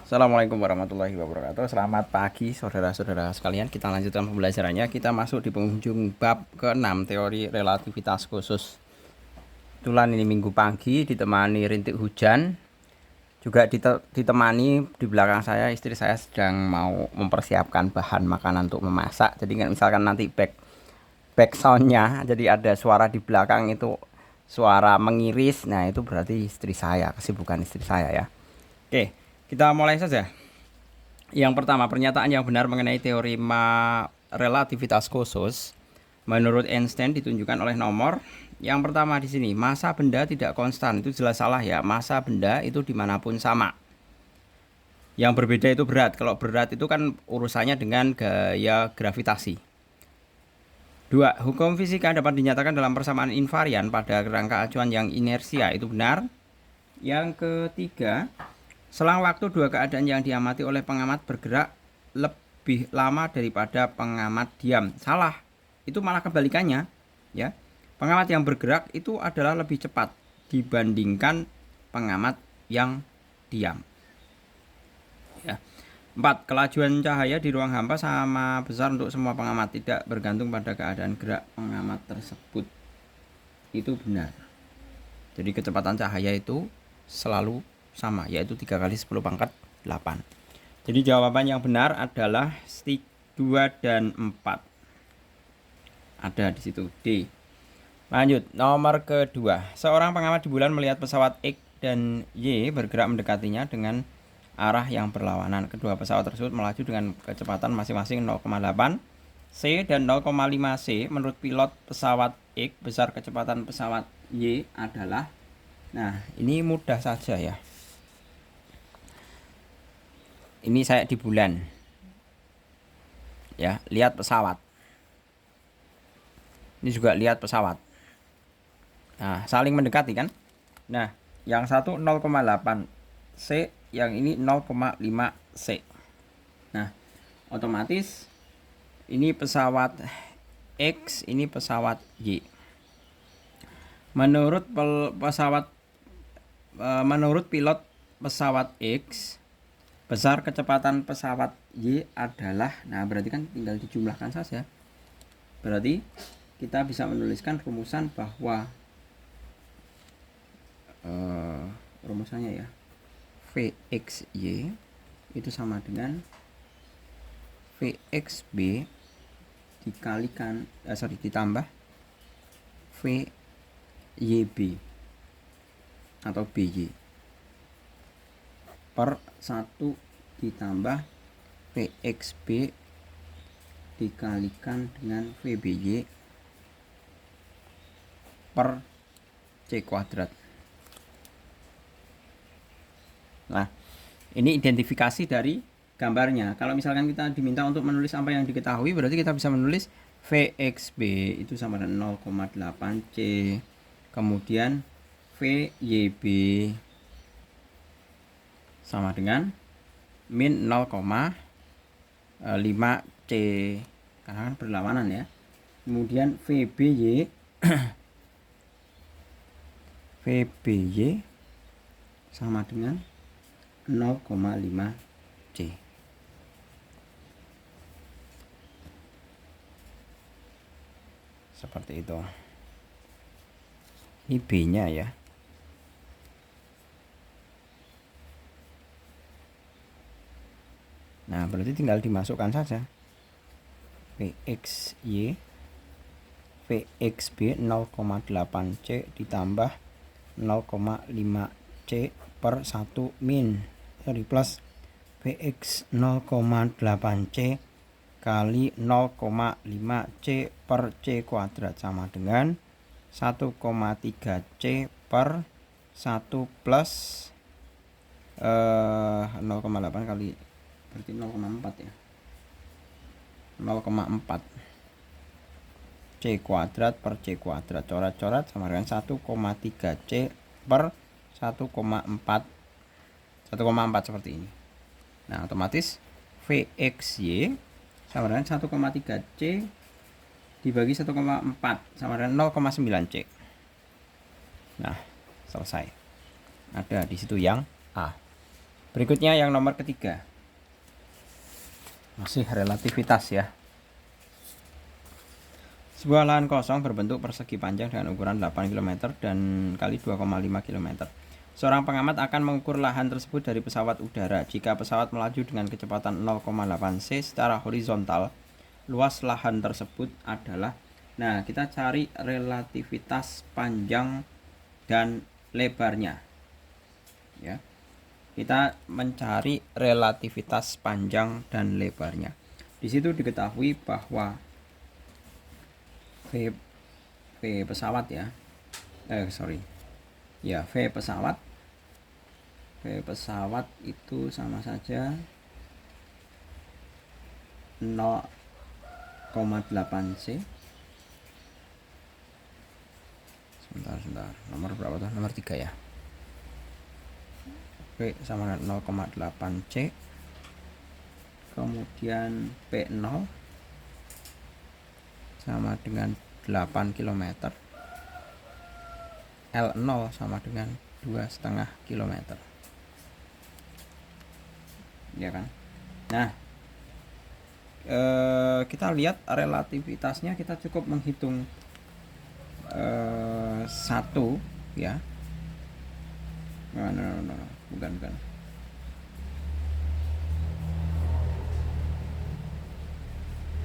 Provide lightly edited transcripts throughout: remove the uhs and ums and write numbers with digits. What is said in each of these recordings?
Assalamualaikum warahmatullahi wabarakatuh. Selamat pagi saudara-saudara sekalian. Kita lanjutkan pembelajarannya. Kita masuk di penghujung bab ke-6 teori relativitas khusus. Kebetulan ini minggu pagi ditemani rintik hujan. Juga ditemani di belakang saya istri saya sedang mau mempersiapkan bahan makanan untuk memasak. Jadi kan misalkan nanti back soundnya, jadi ada suara di belakang itu suara mengiris. Nah itu berarti istri saya, kesibukan istri saya ya. Oke, kita mulai saja. Yang pertama, pernyataan yang benar mengenai teori relativitas khusus menurut Einstein ditunjukkan oleh nomor. Yang pertama di sini, massa benda tidak konstan. Itu jelas salah ya. Massa benda itu dimanapun sama. Yang berbeda itu berat. Kalau berat itu kan urusannya dengan gaya gravitasi. 2. Hukum fisika dapat dinyatakan dalam persamaan invarian pada kerangka acuan yang inersia. Itu benar. Yang ketiga, selang waktu dua keadaan yang diamati oleh pengamat bergerak lebih lama daripada pengamat diam. Salah. Itu malah kebalikannya, ya. Pengamat yang bergerak itu adalah lebih cepat dibandingkan pengamat yang diam. Ya. 4. Kelajuan cahaya di ruang hampa sama besar untuk semua pengamat, tidak bergantung pada keadaan gerak pengamat tersebut. Itu benar. Jadi kecepatan cahaya itu selalu sama, yaitu 3 kali 10 pangkat 8. Jadi jawaban yang benar adalah 2 dan 4. Ada di situ D. Lanjut, nomor kedua. Seorang pengamat di bulan melihat pesawat X dan Y bergerak mendekatinya dengan arah yang berlawanan. Kedua pesawat tersebut melaju dengan kecepatan masing-masing 0,8 C dan 0,5 C. Menurut pilot pesawat X, besar kecepatan pesawat Y adalah. Nah, ini mudah saja ya. Ini saya di bulan. Ya, lihat pesawat. Ini juga lihat pesawat. Nah, saling mendekati kan? Nah, yang satu 0,8 C, yang ini 0,5 C. Nah, otomatis ini pesawat X, ini pesawat Y. Menurut pilot pesawat X, besar kecepatan pesawat Y adalah, nah berarti kan tinggal dijumlahkan saja. Berarti kita bisa menuliskan rumusan bahwa rumusannya ya, Vxy itu sama dengan Vxb ditambah Vyb atau By per 1 ditambah Vxb dikalikan dengan Vby per C kuadrat. Nah, ini identifikasi dari gambarnya. Kalau misalkan kita diminta untuk menulis apa yang diketahui, berarti kita bisa menulis Vxb itu sama dengan 0,8 C, kemudian Vyb sama dengan min 0,5 C, karena kan berlawanan ya. Kemudian Vby Vby sama dengan 0,5 C. Seperti itu. Ini B-nya ya. Nah, berarti tinggal dimasukkan saja. Vxy Vxb 0,8 C ditambah 0,5 C per 1 min plus Vx 0,8 C kali 0,5 C per C kuadrat sama dengan 1,3 C per 1 plus 0,8 kali berarti 0,4 ya, 0,4 C kuadrat per C kuadrat, coret-coret sama dengan 1,3 C per 1,4 seperti ini. Nah, otomatis Vxy sama dengan 1,3 C dibagi 1,4 sama dengan 0,9 C. Nah, selesai. Ada di situ yang A. Berikutnya yang nomor ketiga, masih relativitas ya. Sebuah lahan kosong berbentuk persegi panjang dengan ukuran 8 km dan kali 2,5 km. Seorang pengamat akan mengukur lahan tersebut dari pesawat udara. Jika pesawat melaju dengan kecepatan 0,8 c secara horizontal, luas lahan tersebut adalah, nah kita cari relativitas panjang dan lebarnya ya. Kita mencari relativitas panjang dan lebarnya. Di situ diketahui bahwa V pesawat ya. V pesawat itu sama saja 0,8 C. Sebentar. Nomor berapa tuh? Nomor 3 ya. V sama dengan 0,8 C. Kemudian P0 sama dengan 8 km. L0 sama dengan 2,5 km. Ya kan? Nah, kita lihat relativitasnya, kita cukup menghitung satu ya. Bukan.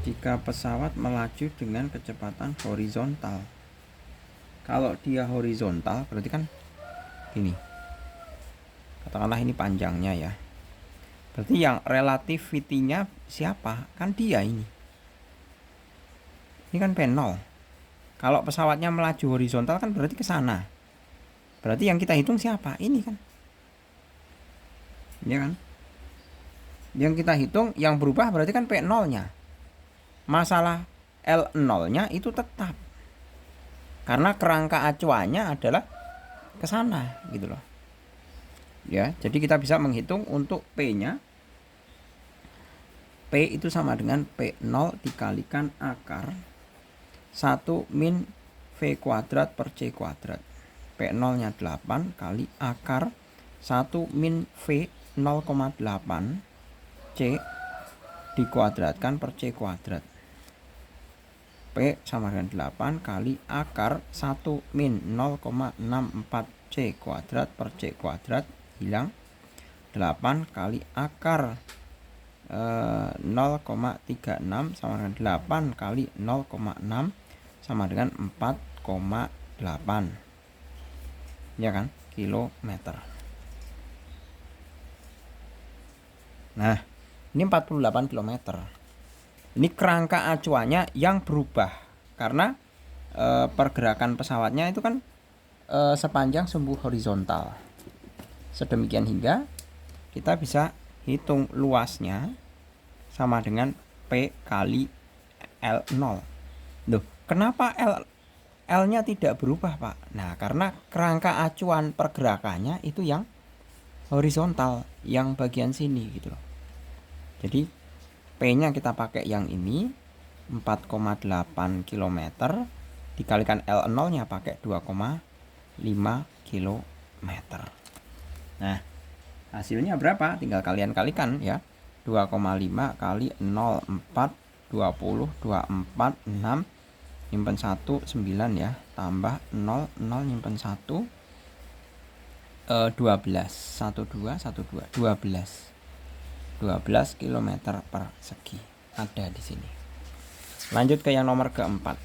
Jika pesawat melaju dengan kecepatan horizontal, kalau dia horizontal berarti kan gini, katakanlah ini panjangnya ya, berarti yang relativity-nya siapa? Kan dia ini kan P0. Kalau pesawatnya melaju horizontal kan berarti ke sana, berarti yang kita hitung siapa? Ini kan, ya kan, yang kita hitung yang berubah berarti kan P0 nya. Masalah L0 nya itu tetap, karena kerangka acuannya adalah ke sana gitu loh ya. Jadi kita bisa menghitung untuk P nya, P itu sama dengan P0 dikalikan akar 1 min V kuadrat per C kuadrat. P0 nya 8 kali akar 1 min V 0,8 C dikuadratkan per C kuadrat. P sama dengan 8 kali akar 1 min 0,64 C kuadrat per C kuadrat, hilang 8 kali akar 0,36 sama dengan 8 kali 0,6 sama dengan 4,8 ya kan, kilometer. Nah, ini 48 kilometer. Ini kerangka acuannya yang berubah karena pergerakan pesawatnya itu kan sepanjang sumbu horizontal. Sedemikian hingga kita bisa hitung luasnya sama dengan P kali L0. Loh, kenapa L-nya tidak berubah, Pak? Nah, karena kerangka acuan pergerakannya itu yang horizontal, yang bagian sini gitu loh. Jadi P-nya kita pakai yang ini 4,8 km dikalikan L0-nya pakai 2,5 km. Nah, hasilnya berapa? Tinggal kalian kalikan ya. 2,5 kali 0, 4, 20, 24, 6, nyimpen 1, 9 ya. Tambah 0, 0 nyimpen 1, 12, 12 km persegi ada di sini. Lanjut ke yang nomor keempat.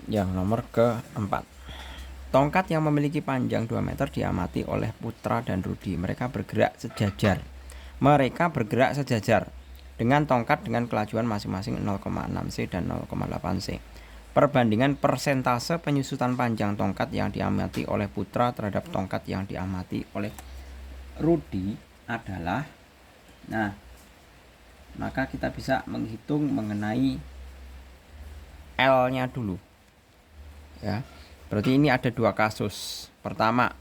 Yang nomor keempat, tongkat yang memiliki panjang 2 meter diamati oleh Putra dan Rudi. Mereka bergerak sejajar dengan tongkat dengan kelajuan masing-masing 0,6 C dan 0,8 C. Perbandingan persentase penyusutan panjang tongkat yang diamati oleh Putra terhadap tongkat yang diamati oleh Rudi adalah, nah, maka kita bisa menghitung mengenai L-nya dulu ya. Berarti ini ada dua kasus. Pertama,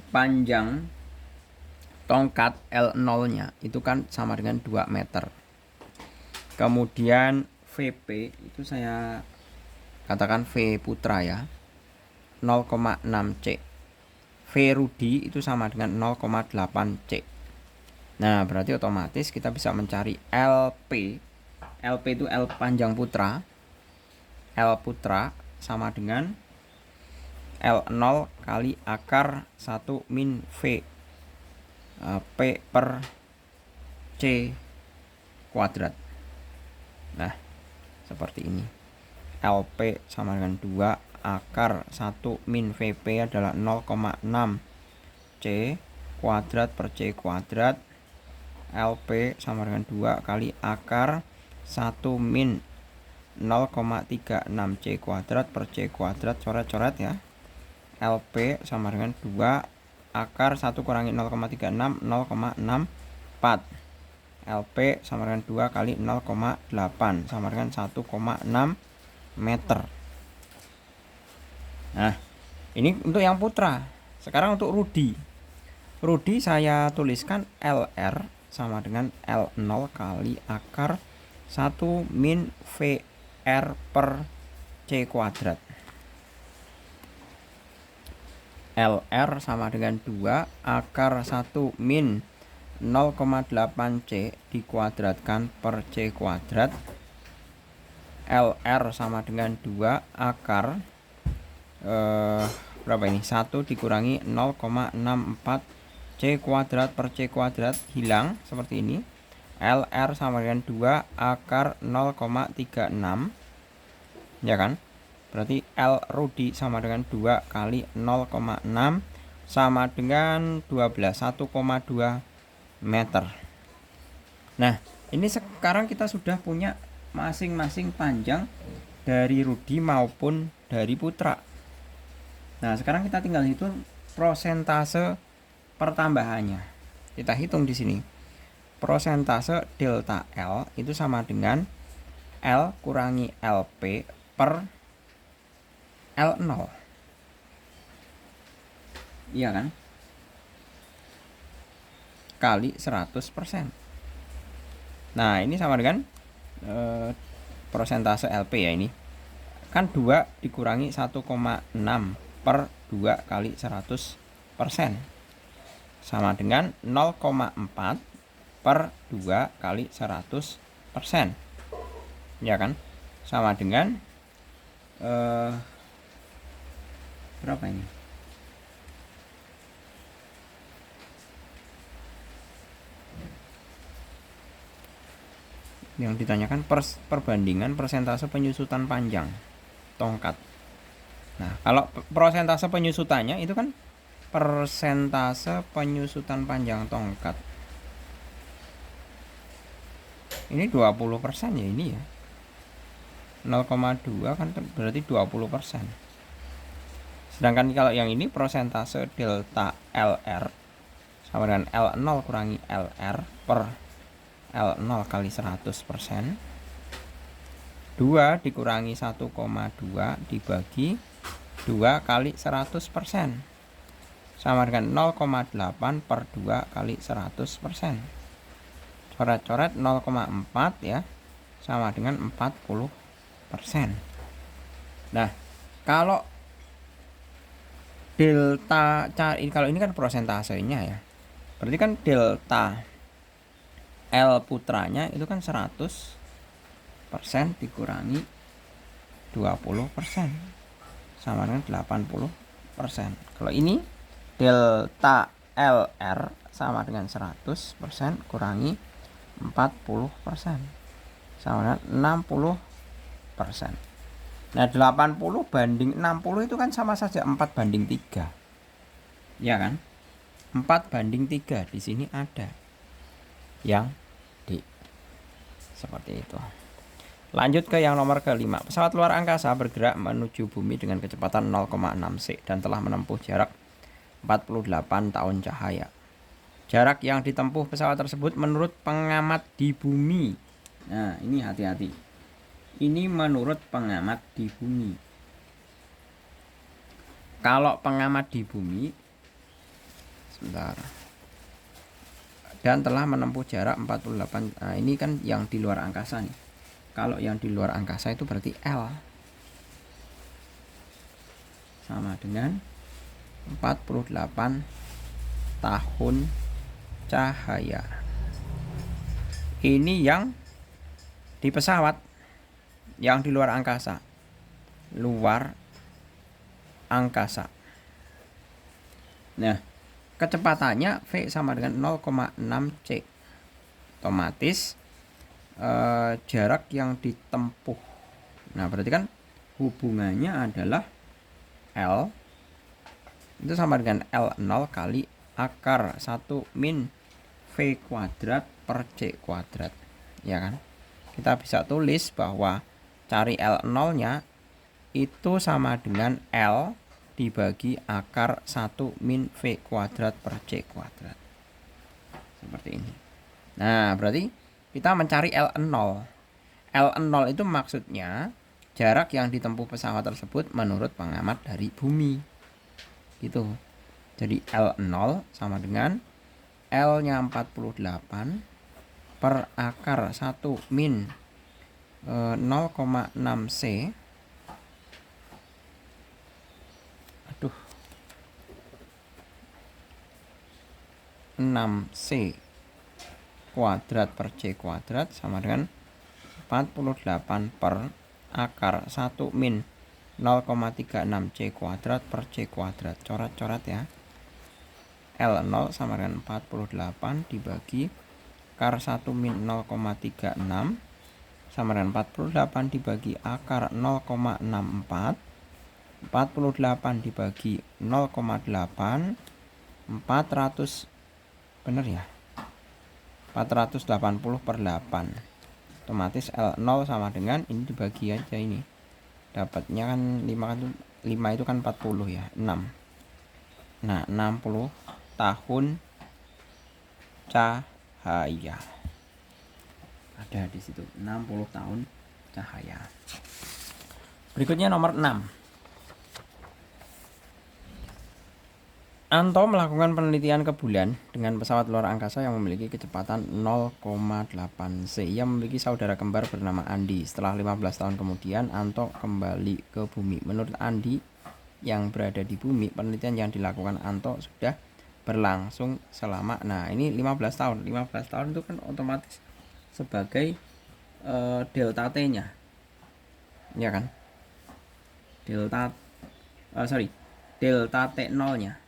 panjang tongkat L0-nya itu kan sama dengan 2 meter. Kemudian VP itu saya katakan V putra ya, 0,6 C. V Rudi itu sama dengan 0,8 C. Nah, berarti otomatis kita bisa mencari LP. LP itu L panjang putra. L putra sama dengan L0 kali akar 1 min V P per C kuadrat. Nah, seperti ini. LP sama dengan 2 akar 1 min VP adalah 0,6 C kuadrat per C kuadrat. LP sama dengan 2 kali akar 1 min 0,36 C kuadrat per C kuadrat. Coret-coret ya. LP sama dengan 2 akar 1 kurangi 0,36, 0,64. LP sama dengan 2 kali 0,8 sama dengan 1,6 meter. Nah, ini untuk yang putra. Sekarang untuk Rudi. Rudi saya tuliskan LR sama dengan L0 kali akar 1 min VR per C kuadrat. LR sama dengan 2 akar 1 min 0,8 C dikuadratkan per C kuadrat. LR sama dengan 2 akar berapa ini? 1 dikurangi 0,64 C kuadrat per C kuadrat, hilang seperti ini. LR sama dengan 2 akar 0,36 ya kan? Berarti L Rudi sama dengan 2 kali 0,6 sama dengan 12, 1,2 meter. Nah, ini sekarang kita sudah punya masing-masing panjang dari Rudi maupun dari putra. Nah, sekarang kita tinggal hitung prosentase pertambahannya. Kita hitung di sini. Prosentase delta L itu sama dengan L kurangi LP per L0. Iya kan? Kali 100%. Nah, ini sama dengan prosentase LP ya ini. Kan 2 dikurangi 1,6 per 2 kali 100% sama dengan 0,4 per 2 kali 100%. Ya kan? Sama dengan berapa ini? Yang ditanyakan perbandingan persentase penyusutan panjang tongkat. Nah, kalau persentase penyusutannya itu kan persentase penyusutan panjang tongkat. Ini 20% ya ini ya. 0,2 kan berarti 20%. Sedangkan kalau yang ini persentase delta LR sama dengan L0 kurangi LR per L0 kali 100%. 2 dikurangi 1,2 dibagi 2 kali 100% sama dengan 0,8 per 2 kali 100%. Coret-coret 0,4 ya, sama dengan 40%. Nah, kalau delta kalau ini kan prosentasenya ya. Berarti kan delta L putranya itu kan 100% dikurangi 20% sama dengan 80%. Kalau ini delta LR sama dengan 100% kurangi 40% sama dengan 60%. Nah, 80 banding 60 itu kan sama saja 4 banding 3. Ya kan? 4 banding 3 di sini ada yang D. Seperti itu. Lanjut ke yang nomor kelima. Pesawat luar angkasa bergerak menuju bumi dengan kecepatan 0,6 C dan telah menempuh jarak 48 tahun cahaya. Jarak yang ditempuh pesawat tersebut menurut pengamat di bumi. Nah, ini hati-hati. Ini menurut pengamat di bumi. Kalau pengamat di bumi, sebentar. Dan telah menempuh jarak 48. Nah, ini kan yang di luar angkasa nih. Kalau yang di luar angkasa itu berarti L. sama dengan 48 tahun cahaya. Ini yang di pesawat, yang di luar angkasa. Luar angkasa. Nah, kecepatannya V sama dengan 0,6 C. Otomatis jarak yang ditempuh. Nah, berarti kan hubungannya adalah L itu sama dengan L0 kali akar 1 min V kuadrat per C kuadrat. Ya kan? Kita bisa tulis bahwa cari L0 nya itu sama dengan L dibagi akar 1 min V kuadrat per C kuadrat. Seperti ini. Nah, berarti kita mencari L0. L0 itu maksudnya jarak yang ditempuh pesawat tersebut menurut pengamat dari bumi. Gitu. Jadi L0 sama dengan L-nya 48 per akar 1 min 0,6 C. Aduh. 6 C kuadrat per C kuadrat sama dengan 48 per akar 1 min 0,36 C kuadrat per C kuadrat. Coret-coret ya. L0 sama dengan 48 dibagi akar 1 min 0,36 sama dengan 48 dibagi akar 0,64. 48 dibagi 0,8 400, bener ya, 480 per 8. Otomatis L0 sama dengan ini dibagi aja, ini dapatnya kan 5 itu kan 40 ya, 6. Nah, 60 tahun cahaya. Ada di situ 60 tahun cahaya. Berikutnya nomor 6. Anto melakukan penelitian ke bulan dengan pesawat luar angkasa yang memiliki kecepatan 0,8 C. Ia memiliki saudara kembar bernama Andi. Setelah 15 tahun kemudian, Anto kembali ke bumi. Menurut Andi yang berada di bumi, penelitian yang dilakukan Anto sudah berlangsung selama, nah ini 15 tahun. 15 tahun itu kan otomatis sebagai delta T-nya. Ya kan? Delta T0-nya.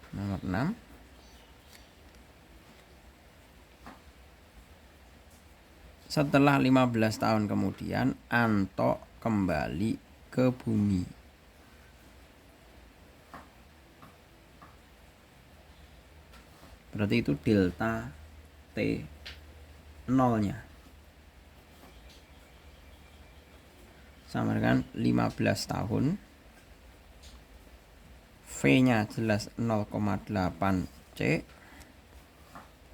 Nomor 6. Setelah 15 tahun kemudian, Anto kembali ke bumi. Berarti itu delta T0-nya sama dengan 15 tahun. V-nya jelas 0,8 C.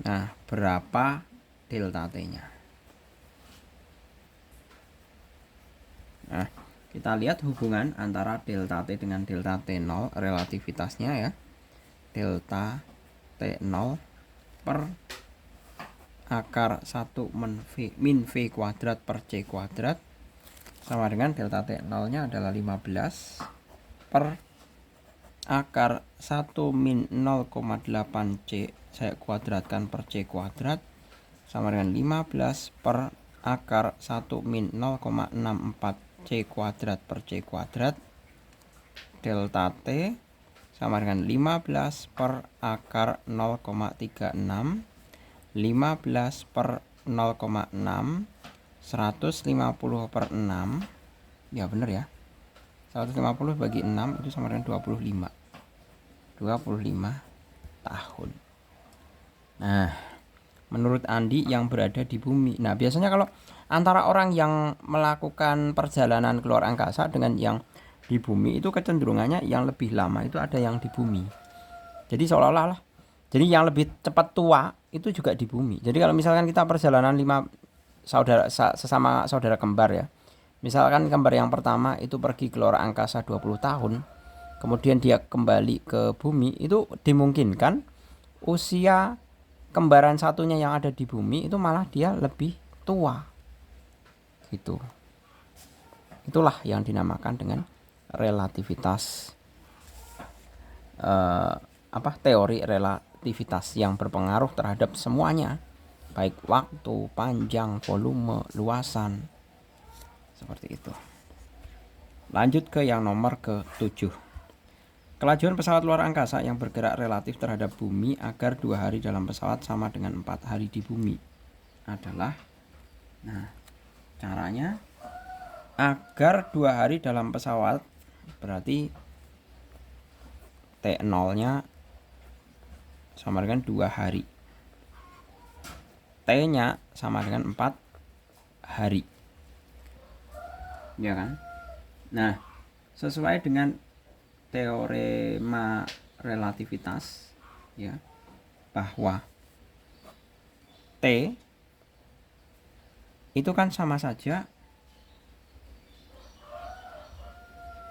Nah, berapa delta T-nya? Nah, kita lihat hubungan antara delta T dengan delta T0, relativitasnya ya. Delta T0 per akar 1 min V kuadrat per C kuadrat sama dengan delta T0-nya adalah 15 per akar 1 min 0,8 C saya kuadratkan per C kuadrat sama dengan 15 per akar 1 min 0,64 C kuadrat per C kuadrat. Delta T sama dengan 15 per akar 0,36, 15 per 0,6, 150 per 6. Ya bener ya, 150 bagi 6 itu sama dengan 25 tahun. Nah, menurut Andi yang berada di bumi. Nah, biasanya kalau antara orang yang melakukan perjalanan keluar angkasa dengan yang di bumi itu kecenderungannya yang lebih lama itu ada yang di bumi. Jadi seolah-olah jadi yang lebih cepat tua itu juga di bumi. Jadi kalau misalkan kita perjalanan 5 sesama saudara kembar ya. Misalkan kembar yang pertama itu pergi keluar angkasa 20 tahun. Kemudian dia kembali ke bumi, itu dimungkinkan usia kembaran satunya yang ada di bumi itu malah dia lebih tua gitu. Itulah yang dinamakan dengan relativitas teori relativitas yang berpengaruh terhadap semuanya, baik waktu, panjang, volume, luasan, seperti itu. Lanjut ke yang nomor ke-7. Kelajuan pesawat luar angkasa yang bergerak relatif terhadap bumi agar 2 hari dalam pesawat sama dengan 4 hari di bumi adalah, nah caranya agar 2 hari dalam pesawat berarti T0 nya sama dengan 2 hari, T nya sama dengan 4 hari, ya kan? Nah, sesuai dengan teorema relativitas, ya, bahwa T itu kan sama saja,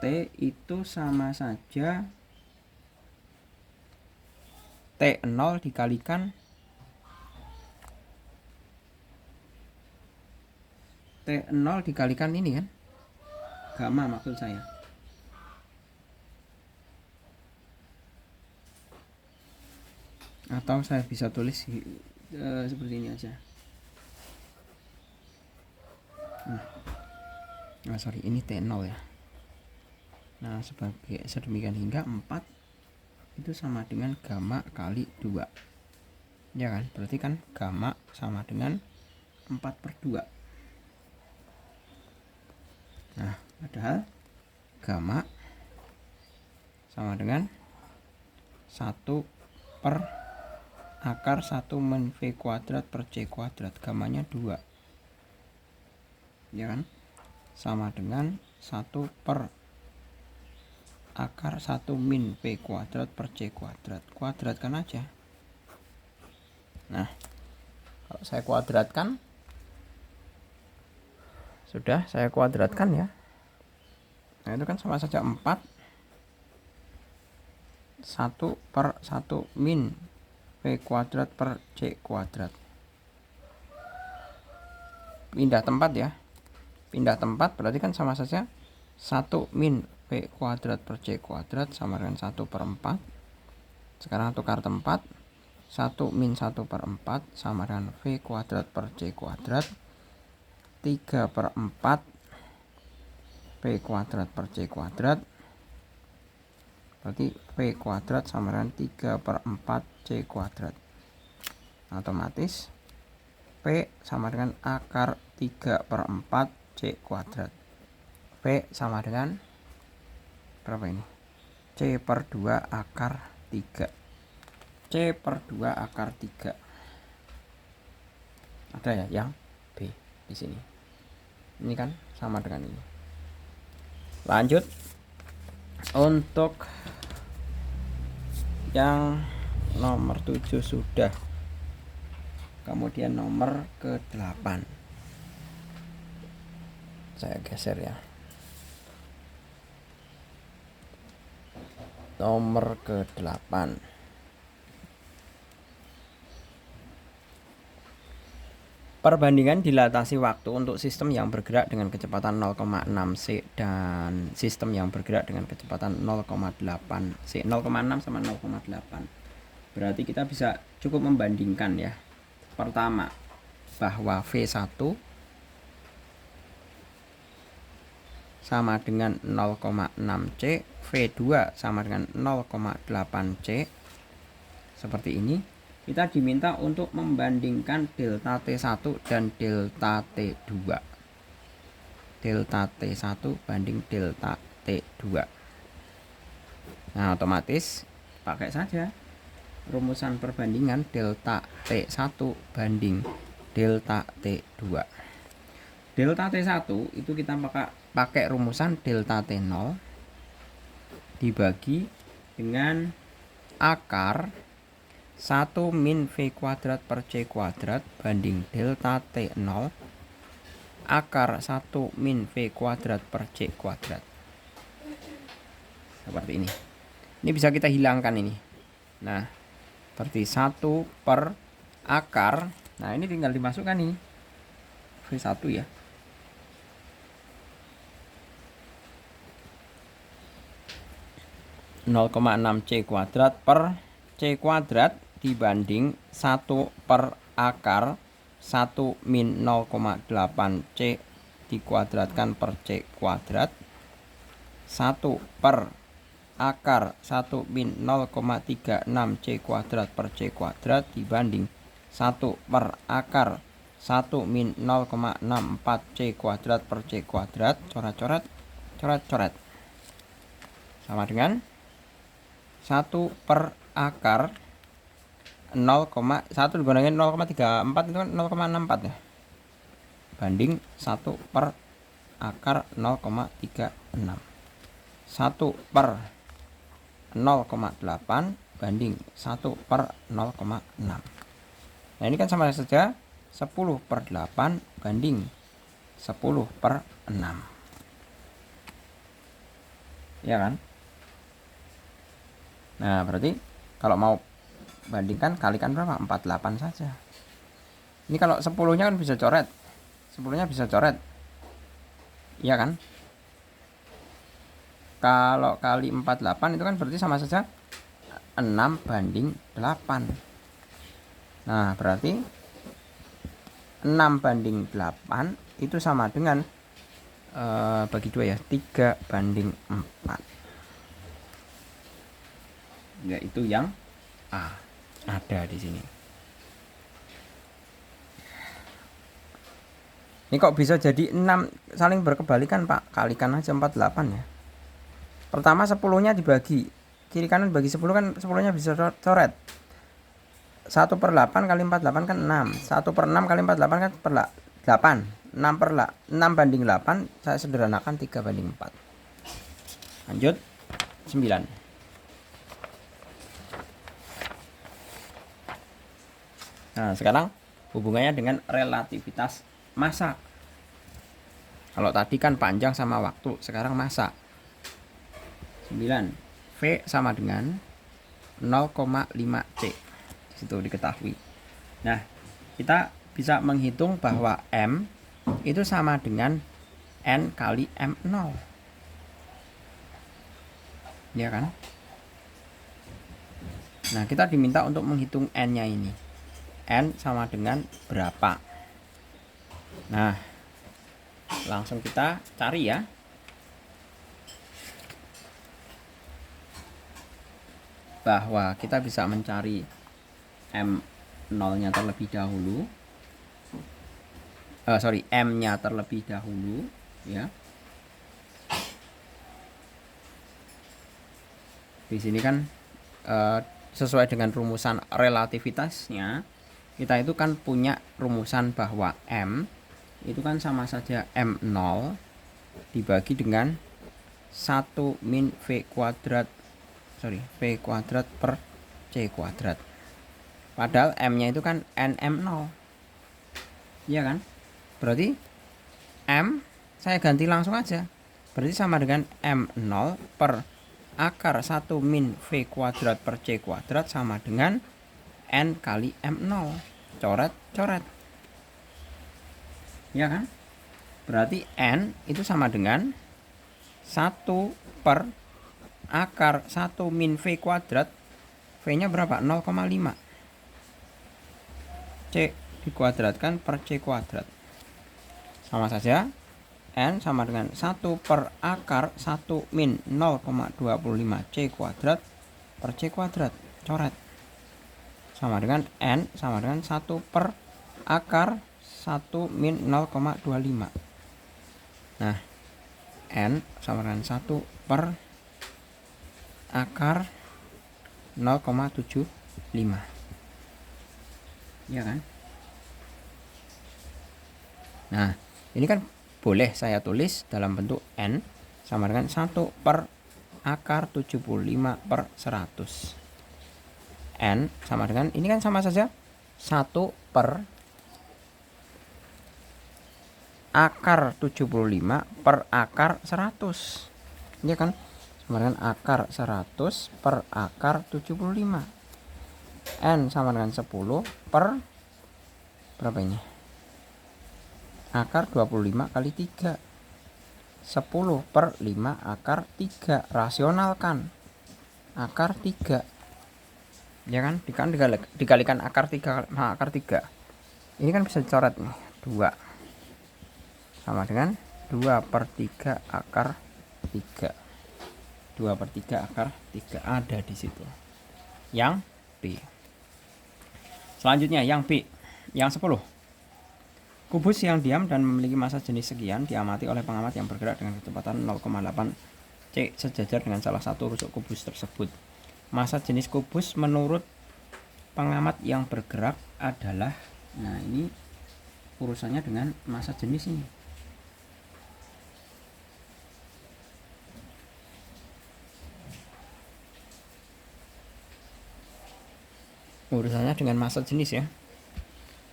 T itu sama saja T0 dikalikan T0 dikalikan ini kan, gamma maksud saya. Atau saya bisa tulis seperti ini aja. Sorry, ini T0 ya. Nah, sebagai sedemikian hingga 4 itu sama dengan gamma kali 2. Ya kan? Berarti kan gamma sama dengan 4/2. Nah, padahal gamma sama dengan 1 per akar 1 min V kuadrat per C kuadrat. Gammanya 2. Ya kan? Sama dengan 1 per akar 1 min V kuadrat per C kuadrat. Kuadratkan aja. Nah, kalau saya kuadratkan, sudah saya kuadratkan ya. Nah, itu kan sama saja 4 1 per 1 min V kuadrat per C kuadrat. Pindah tempat ya. Pindah tempat berarti kan sama saja 1 min V kuadrat per C kuadrat sama dengan 1 per 4. Sekarang tukar tempat, 1 min 1 per 4 sama dengan V kuadrat per C kuadrat, 3 per 4 V kuadrat per C kuadrat, berarti V kuadrat sama dengan 3 per 4 C kuadrat. Otomatis V sama dengan akar 3 per 4 C kuadrat. V sama dengan berapa ini? C per 2 akar 3. C per 2 akar 3. Ada ya yang B di sini. Ini kan sama dengan ini. Lanjut untuk yang nomor 7 sudah. Kemudian nomor ke-8. Saya geser ya. Nomor ke-8. Perbandingan dilatasi waktu untuk sistem yang bergerak dengan kecepatan 0,6 C dan sistem yang bergerak dengan kecepatan 0,8 C. 0,6 sama 0,8. Berarti kita bisa cukup membandingkan ya. Pertama, bahwa V1 sama dengan 0,6 C, V2 sama dengan 0,8 C. Seperti ini. Kita diminta untuk membandingkan delta T1 dan delta T2. Delta T1 banding delta T2. Nah, otomatis pakai saja rumusan perbandingan delta T1 banding delta T2. Delta T1 itu kita pakai rumusan delta T0 dibagi dengan akar 1 min V kuadrat per C kuadrat banding delta T0 akar 1 min V kuadrat per C kuadrat. Seperti ini. Ini bisa kita hilangkan ini. Nah, berarti 1 per akar. Nah, ini tinggal dimasukkan nih. V1 ya. 0,6 C kuadrat per C kuadrat dibanding 1 per akar 1 min 0,8 C dikuadratkan per C kuadrat 1 per akar 1 min 0,36 C kuadrat per C kuadrat dibanding 1 per akar 1 min 0,64 C kuadrat per C kuadrat coret-coret coret-coret sama dengan 1 per akar 0,1 dikurangi 0,34 itu kan 0,64 ya. Banding 1 per akar 0,36. 1 per 0,8 banding 1 per 0,6. Nah ini kan sama saja 10 per 8 banding 10 per 6. Ya kan? Nah, berarti kalau mau bandingkan kalikan berapa? 48 saja. Ini kalau 10-nya kan bisa coret. 10-nya bisa coret. Iya kan? Kalau kali 48 itu kan berarti sama saja 6 banding 8. Nah, berarti 6 banding 8 itu sama dengan bagi 2 ya, 3 banding 4. Yaitu yang A ada di sini. Ini kok bisa jadi 6 saling berkebalikan Pak? Kalikan aja 48 ya. Pertama 10-nya dibagi kiri kanan bagi 10 kan 10-nya bisa coret. 1 per 8 kali 48 kan 6. 1 per 6 kali 48 kan per 8. 6 per 6 banding 8 saya sederhanakan 3 banding 4. Lanjut 9. Nah, sekarang hubungannya dengan relativitas massa. Kalau tadi kan panjang sama waktu, sekarang massa. 9. V sama dengan 0,5 C. Di situ diketahui. Nah, kita bisa menghitung bahwa M itu sama dengan N kali M0. Ya kan? Nah, kita diminta untuk menghitung N-nya ini. N sama dengan berapa? Nah, langsung kita cari ya. Bahwa kita bisa mencari M0-nya terlebih dahulu. M-nya terlebih dahulu ya. Di sini kan sesuai dengan rumusan relativitasnya, kita itu kan punya rumusan bahwa M itu kan sama saja M0 dibagi dengan 1 min V kuadrat per C kuadrat. Padahal M-nya itu kan NM0. Iya kan? Berarti M saya ganti langsung aja. Berarti sama dengan M0 per akar 1 min V kuadrat per C kuadrat sama dengan N kali M0. Coret-coret. Ya kan? Berarti N itu sama dengan 1 per akar 1 min V kuadrat. V-nya berapa? 0,5. C dikuadratkan per C kuadrat. Sama saja. N sama dengan 1 per akar 1 min 0,25 C kuadrat per C kuadrat. Coret. Sama dengan N sama dengan 1 per akar 1 min 0,25. Nah, N sama dengan 1 per akar 0,75. Ya kan? Nah, ini kan boleh saya tulis dalam bentuk N sama dengan 1 per akar 75 per 100. N sama dengan, ini kan sama saja 1 per akar 75 per akar 100. Ini kan sama dengan akar 100 per akar 75. N sama dengan 10 per berapa ini? Akar 25 kali 3. 10 per 5 akar 3. Rasionalkan. akar 3. Ya kan? Dikalikan akar 3 sama akar 3. Ini kan bisa dicoret nih. 2 sama dengan 2/3 akar 3. 2/3 akar 3 ada di situ. Yang B. Selanjutnya yang B. Yang 10. Kubus yang diam dan memiliki massa jenis sekian diamati oleh pengamat yang bergerak dengan kecepatan 0,8 C sejajar dengan salah satu rusuk kubus tersebut. Massa jenis kubus menurut pengamat yang bergerak adalah, nah ini urusannya dengan massa jenis ini. Urusannya dengan massa jenis ya.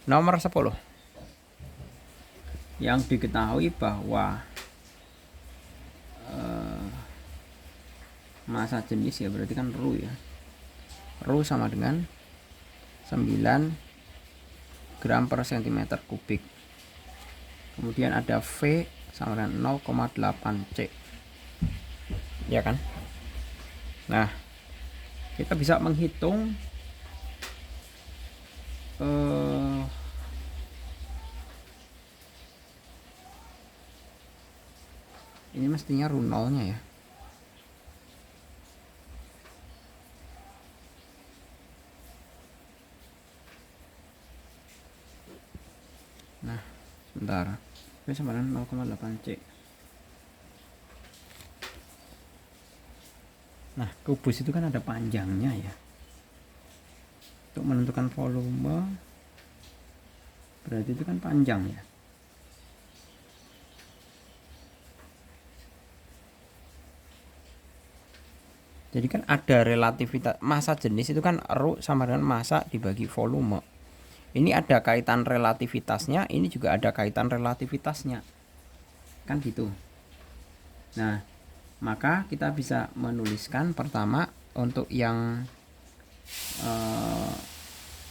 Nomor 10. Yang diketahui bahwa massa jenis ya berarti kan Rho ya. Rho sama dengan 9 gram per cm kubik. Kemudian ada V sama dengan 0,8 C. Ya kan? Nah, kita bisa menghitung ini mestinya Rho nolnya ya. Nah, sebentar. V sama dengan 0,8 C. Nah, kubus itu kan ada panjangnya ya. Untuk menentukan volume berarti itu kan panjang ya. Jadi kan ada relativitas massa jenis itu kan Rho sama dengan massa dibagi volume. Ini ada kaitan relativitasnya, ini juga ada kaitan relativitasnya. Kan gitu. Nah, maka kita bisa menuliskan pertama untuk yang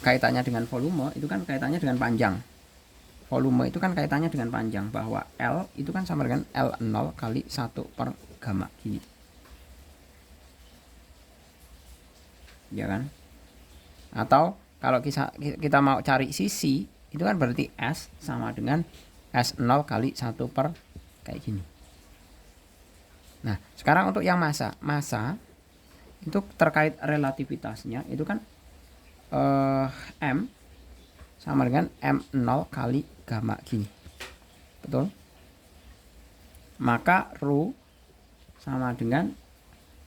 kaitannya dengan volume itu kan kaitannya dengan panjang. Volume itu kan kaitannya dengan panjang, bahwa L itu kan sama dengan L0 kali 1 per gamma gini. Ya kan? Atau kalau kita mau cari sisi itu kan berarti S sama dengan S0 kali 1 per kayak gini. Nah, sekarang untuk yang massa itu terkait relativitasnya itu kan M sama dengan M0 kali gamma gini. Betul? Maka Rho sama dengan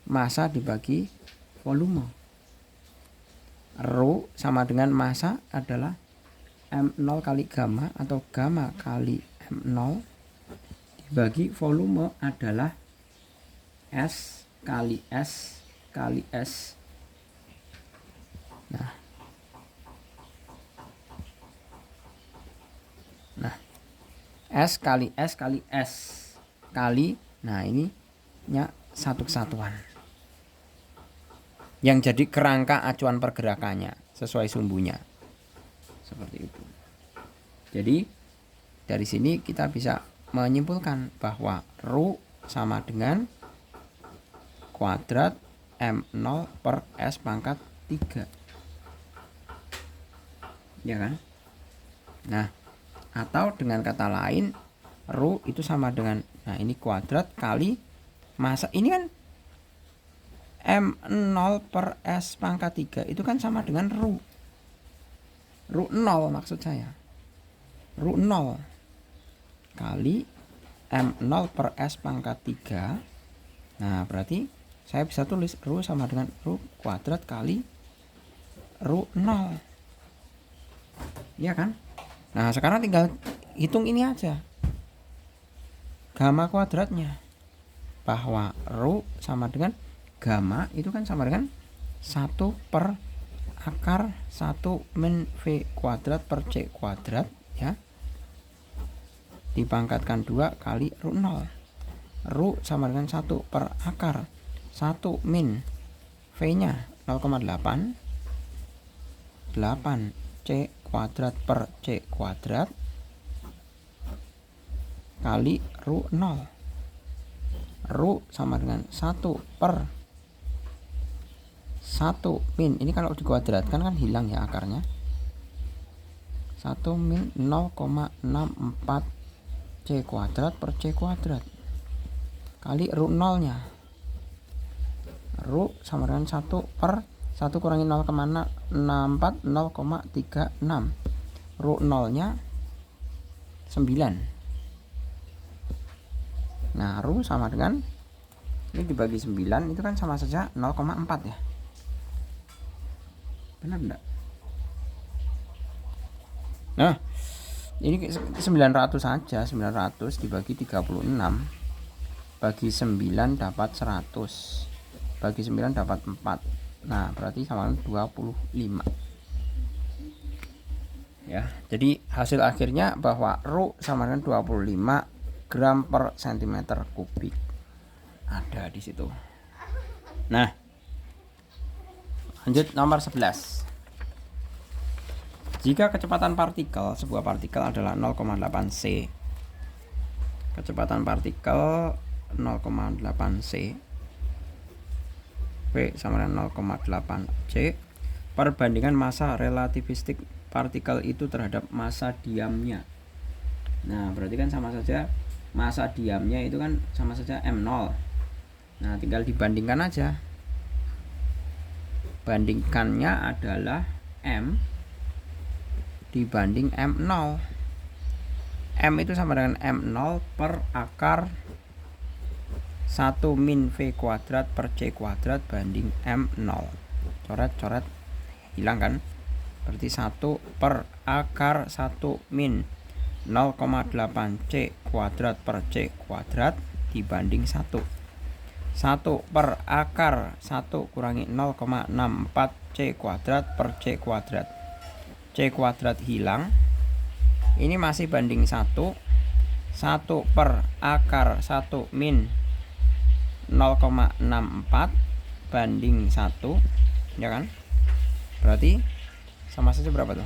massa dibagi volume. Rho sama dengan massa adalah M0 kali gamma atau gamma kali M0 dibagi volume adalah S kali S kali S. Nah, S kali S kali S kali, nah ini nya satu kesatuan yang jadi kerangka acuan pergerakannya sesuai sumbunya. Seperti itu. Jadi dari sini kita bisa menyimpulkan bahwa Rho sama dengan kuadrat M0 per S pangkat 3. Ya kan? Nah, atau dengan kata lain Rho itu sama dengan, nah ini kuadrat kali massa, ini kan M0 per S pangkat 3 itu kan sama dengan Rho 0 maksud saya. Rho 0 kali M0 per S pangkat 3. Nah, berarti saya bisa tulis Rho sama dengan Rho kuadrat kali Rho 0. Ya kan? Nah, sekarang tinggal hitung ini aja. Gamma kuadratnya. Bahwa Rho sama dengan gamma itu kan sama dengan 1 per akar 1 min V kuadrat per C kuadrat ya, dipangkatkan 2 kali Rho 0. Rho sama dengan 1 per akar 1 min V nya 0,8 8 C kuadrat per C kuadrat kali Rho 0. Rho sama dengan 1 per 1 min, ini kalau dikuadratkan kan hilang ya akarnya. 1 min 0,64 C kuadrat per C kuadrat kali root 0-nya. Root sama dengan 1 per 1 kurangi 0,64, 0,36. Root 0-nya 9. Nah, root sama dengan ini dibagi 9 itu kan sama saja 0,4 ya. Benar enggak? Nah, ini 900 saja, 900 dibagi 36 bagi 9 dapat 100, bagi 9 dapat 4. Nah, berarti sama dengan 25 ya. Jadi hasil akhirnya bahwa Rho sama dengan 25 gram per cm kubik ada di situ. Nah, lanjut nomor 11. Jika kecepatan partikel, sebuah partikel adalah 0,8 C, kecepatan partikel 0,8 C, P sama dengan 0,8 C, perbandingan massa relativistik partikel itu terhadap massa diamnya. Nah, berarti kan sama saja massa diamnya itu kan sama saja M0. Nah, tinggal dibandingkan aja. Bandingkannya adalah M dibanding M0. M itu sama dengan M0 per akar 1 min V kuadrat per C kuadrat banding M0. Coret-coret hilang kan? Berarti 1 per akar 1 min 0,8 C kuadrat per C kuadrat dibanding 1. 1 per akar 1 kurangi 0,64 C kuadrat per C kuadrat. C kuadrat hilang. Ini masih banding 1. 1 per akar 1 min 0,64 banding 1, ya kan? Berarti sama saja berapa tuh?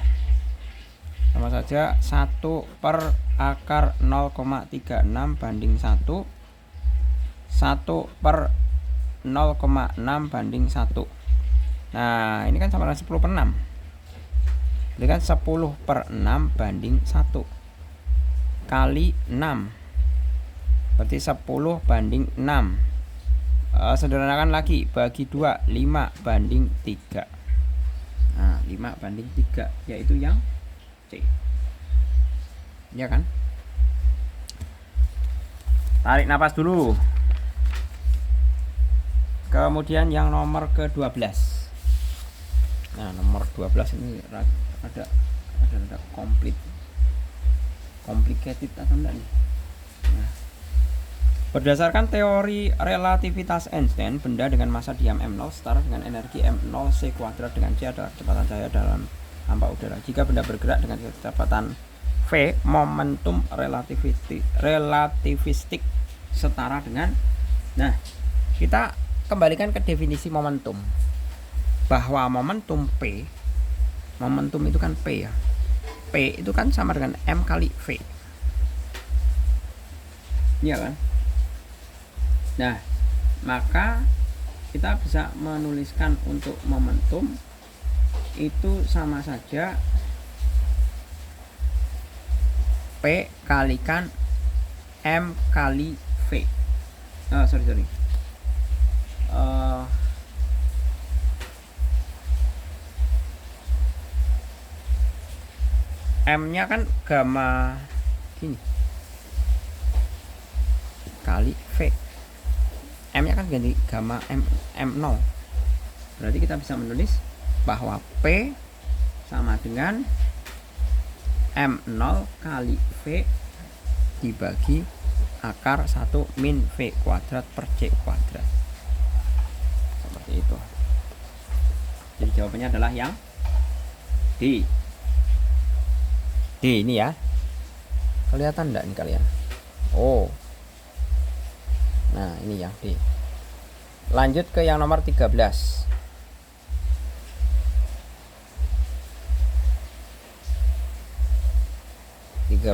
Sama saja 1 per akar 0,36 banding 1. 1 per 0,6 banding 1. Nah, ini kan sama dengan 10 per 6. Ini kan 10 per 6 banding 1 kali 6. Berarti 10 banding 6. Sederhanakan lagi, bagi 2, 5 banding 3. Nah, 5 banding 3 yaitu yang C. Ya kan? Tarik napas dulu. Kemudian yang nomor ke-12. Nah, nomor 12 ini ada complicated atau enggak nih? Nah, berdasarkan teori relativitas Einstein, benda dengan massa diam M0 setara dengan energi M0 C kuadrat dengan C adalah kecepatan cahaya dalam hampa udara. Jika benda bergerak dengan kecepatan V, momentum relativistik setara dengan. Nah, kita kembalikan ke definisi momentum. Bahwa momentum P, momentum itu kan P ya. P itu kan sama dengan M kali V. Iya kan? Nah, maka kita bisa menuliskan untuk momentum itu sama saja P kalikan M kali V. M-nya kan gamma gini kali V. M-nya kan ganti gamma M0. Berarti kita bisa menulis bahwa P sama dengan M0 kali V dibagi akar 1 min V kuadrat per C kuadrat. Seperti itu. Jadi jawabannya adalah yang D. D ini ya. Kelihatan enggak nih kalian? Oh. Nah, ini yang D. Lanjut ke yang nomor 13. 13.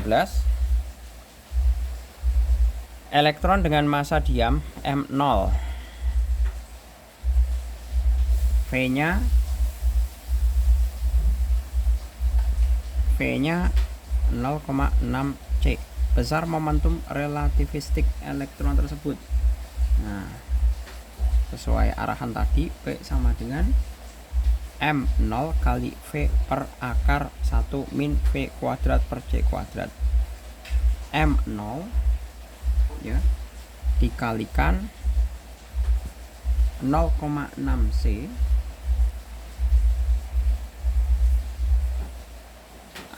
Elektron dengan massa diam M0 V V-nya 0,6 C. Besar momentum relativistik elektron tersebut. Nah, sesuai arahan tadi, P sama dengan M0 kali V per akar 1 min V kuadrat per C kuadrat. M0 ya dikalikan 0,6 C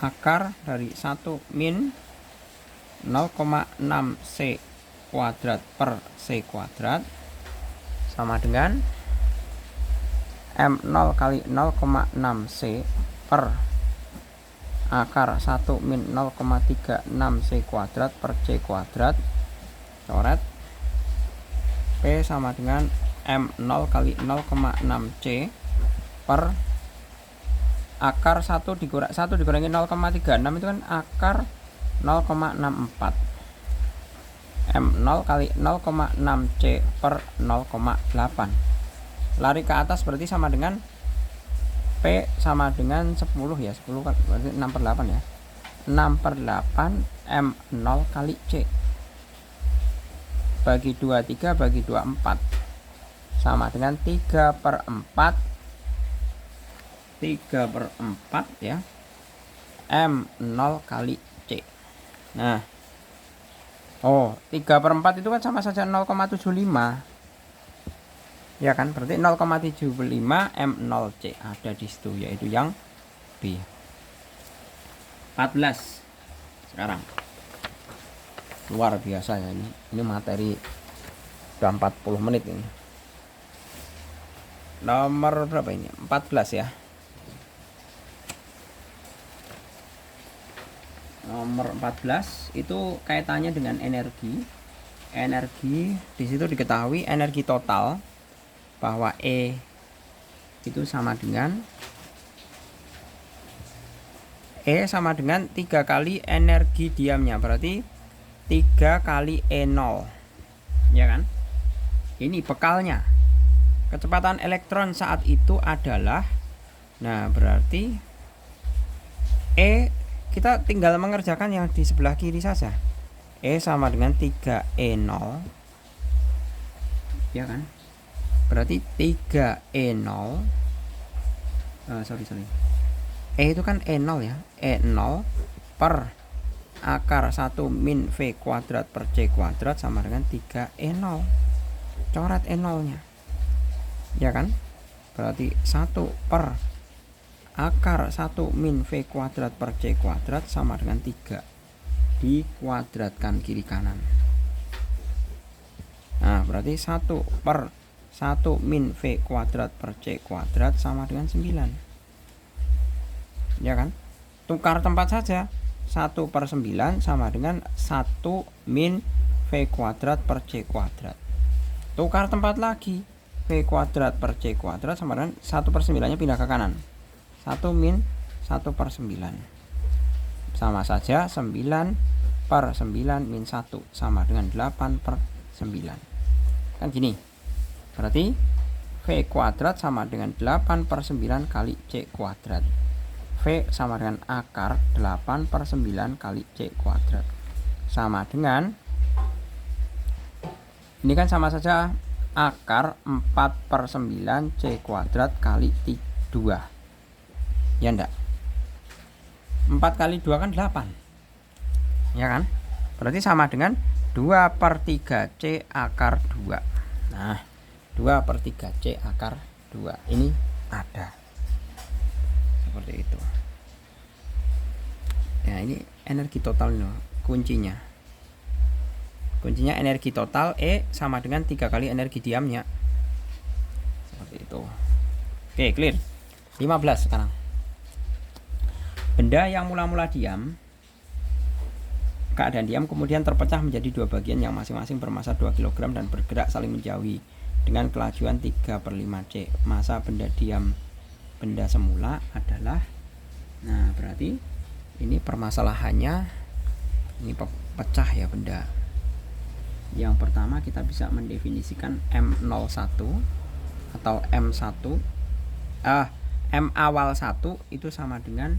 akar dari 1 min 0,6 C kuadrat per C kuadrat sama dengan M0 kali 0,6 C per akar 1 min 0,36 C kuadrat per C kuadrat. Coret. P sama dengan M0 kali 0,6 C per akar 1 dikurangi 0,36 itu kan akar 0,64. M0 kali 0,6 C per 0,8. Lari ke atas berarti sama dengan P sama dengan 10 ya. 10 kan berarti 6/8 ya. 6/8 M0 kali C. Bagi 2 3, bagi 2 4. Sama dengan 3/4 ya. M0 kali C. Nah, 3/4 itu kan sama saja 0,75. Ya kan, berarti 0,75 M0C ada di situ, yaitu yang B. 14 sekarang. Luar biasa ya ini. Ini materi udah 40 menit ini. Nomor berapa ini? 14 ya. Nomor 14 itu kaitannya dengan energi. Energi di situ diketahui energi total bahwa E itu sama dengan 3 kali energi diamnya, berarti 3 kali E0 ya kan. Ini bekalnya. Kecepatan elektron saat itu adalah, nah berarti E kita tinggal mengerjakan yang di sebelah kiri saja. E sama dengan 3E0 ya kan. Berarti 3E0 E itu kan E0 ya. E0 per akar 1 min V kuadrat per C kuadrat sama dengan 3E0. Coret E0 nya ya kan. Berarti 1 per akar 1 min V kuadrat per C kuadrat sama dengan 3 dikuadratkan kiri kanan. Nah berarti 1 per 1 min V kuadrat per C kuadrat sama dengan 9 ya kan. Tukar tempat saja, 1 per 9 sama dengan 1 min V kuadrat per C kuadrat. Tukar tempat lagi, V kuadrat per C kuadrat sama dengan 1 per 9 nya pindah ke kanan, 1 min 1 per 9 sama saja 9 per 9 min 1 sama dengan 8 per 9 kan gini. Berarti V kuadrat sama dengan 8 per 9 kali C kuadrat. V sama dengan akar 8 per 9 kali C kuadrat sama dengan, ini kan sama saja akar 4 per 9 C kuadrat kali 2 ya enggak. 4 kali 2 kan 8 ya kan. Berarti sama dengan 2 per 3 C akar 2. Nah 2 per 3 C akar 2 ini ada seperti itu ya. Ini energi total ini kuncinya. Kuncinya energi total E sama dengan 3 kali energi diamnya seperti itu. Oke clear. 15 sekarang. Benda yang mula-mula diam, keadaan diam kemudian terpecah menjadi 2 bagian yang masing-masing bermassa 2 kg dan bergerak saling menjauhi dengan kelajuan 3/5 C. Massa benda diam benda semula adalah, nah berarti ini permasalahannya ini pecah ya benda. Yang pertama kita bisa mendefinisikan M01 atau M1 M awal 1 itu sama dengan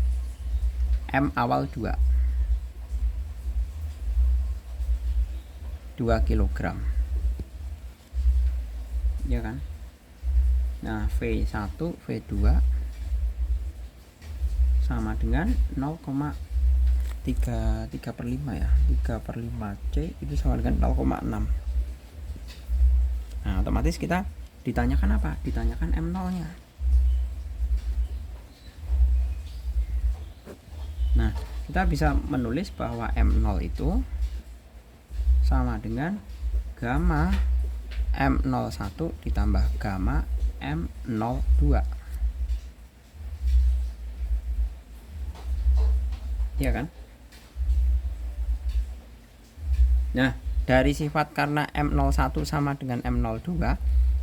M awal 2 kilogram, ya kan. Nah, V1 V2 sama dengan 0,3/5 ya, 3/5 C itu sama dengan 0,6. Nah, otomatis kita ditanyakan apa? Ditanyakan M0 nya. Nah, kita bisa menulis bahwa M0 itu sama dengan gamma M01 ditambah gamma M02, ya kan. Nah, dari sifat karena M01 sama dengan M02,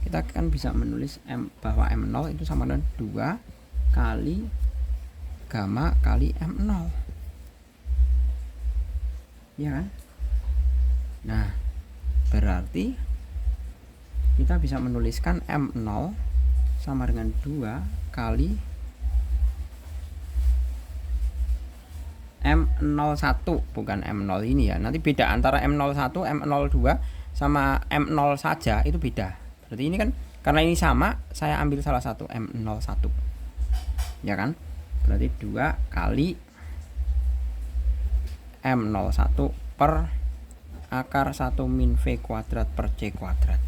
kita kan bisa menulis bahwa M0 itu sama dengan 2 kali gamma kali M0, ya kan. Nah, berarti kita bisa menuliskan M0 sama dengan 2 kali M01, bukan M0 ini ya. Nanti beda antara M01, M02 sama M0 saja, itu beda. Berarti ini kan karena ini sama, saya ambil salah satu M01, ya kan. Berarti 2 kali M01 per akar 1 min V kuadrat per C kuadrat.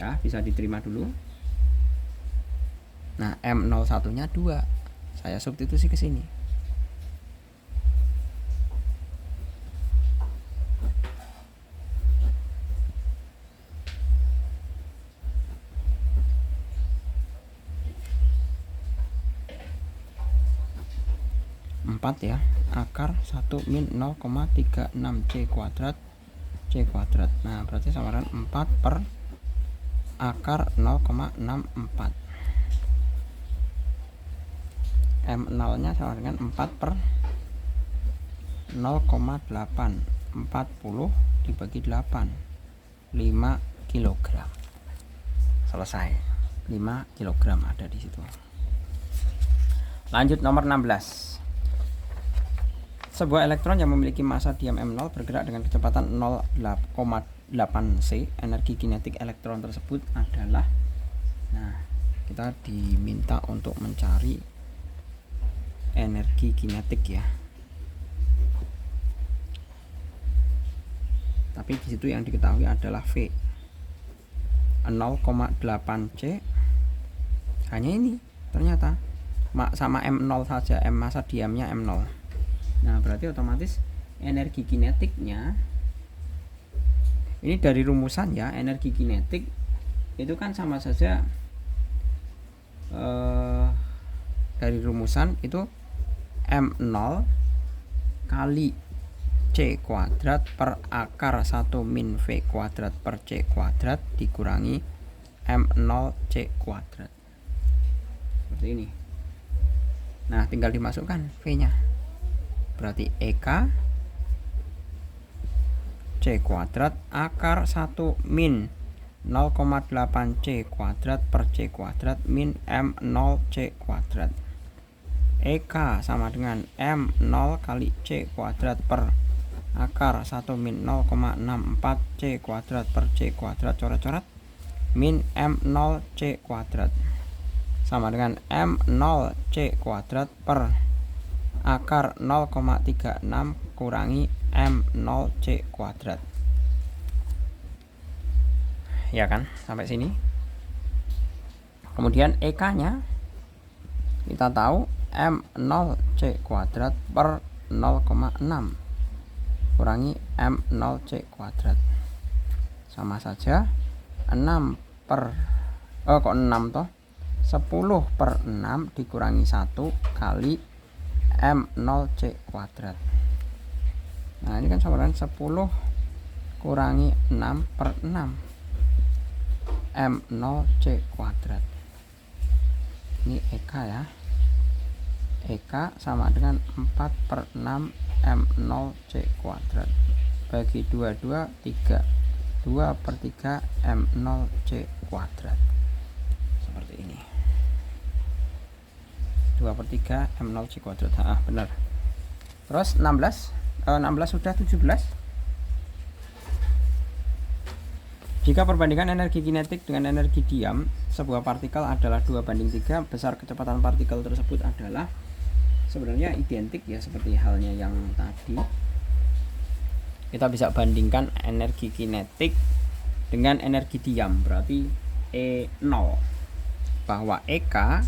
Ya, bisa diterima dulu. Nah, M01 nya 2, saya substitusi ke sini. Ya, akar 1 min 0,36 C kuadrat. Nah, berarti sama dengan 4 per akar 0,64. M0 nya sama dengan 4 per 0,8, 40 dibagi 8, 5 kg. Selesai. 5 kg ada di situ. Lanjut nomor 16. Sebuah elektron yang memiliki massa diam M0 bergerak dengan kecepatan 0,8 C. Energi kinetik elektron tersebut adalah, nah, kita diminta untuk mencari energi kinetik ya. Tapi di situ yang diketahui adalah V 0,8 C. Hanya ini ternyata sama M0 saja, massa diamnya M0. Nah, berarti otomatis energi kinetiknya ini dari rumusan ya, energi kinetik itu kan sama saja dari rumusan itu M0 kali C kuadrat per akar 1 min V kuadrat per C kuadrat dikurangi M0 C kuadrat. Seperti ini. Nah, tinggal dimasukkan V-nya. Berarti EK C kuadrat akar 1 min 0,8 C kuadrat per C kuadrat min M0 C kuadrat. EK sama dengan M0 kali C kuadrat per akar 1 min 0,64 C kuadrat per C kuadrat coret-coret min M0 C kuadrat sama dengan M0 C kuadrat per akar 0,36 kurangi M0 C kuadrat. Ya kan, sampai sini. Kemudian EK nya kita tahu M0 C kuadrat per 0,6 kurangi M0 C kuadrat. Sama saja 6 per kok 6 toh, 10 per 6 dikurangi 1 kali M0 C kuadrat. Nah, ini kan sama dengan 10 kurangi 6 per 6 M0 C kuadrat. Ini EK ya. EK sama dengan 4 per 6 M0 C kuadrat. Bagi 2, 3. 2 per 3 M0 C kuadrat. seperti ini. 2/3 M0 C kuadrat. Benar. Terus 16 sudah 17. Jika perbandingan energi kinetik dengan energi diam sebuah partikel adalah 2/3, besar kecepatan partikel tersebut adalah, sebenarnya identik ya seperti halnya yang tadi. Kita bisa bandingkan energi kinetik dengan energi diam, berarti E0, bahwa EK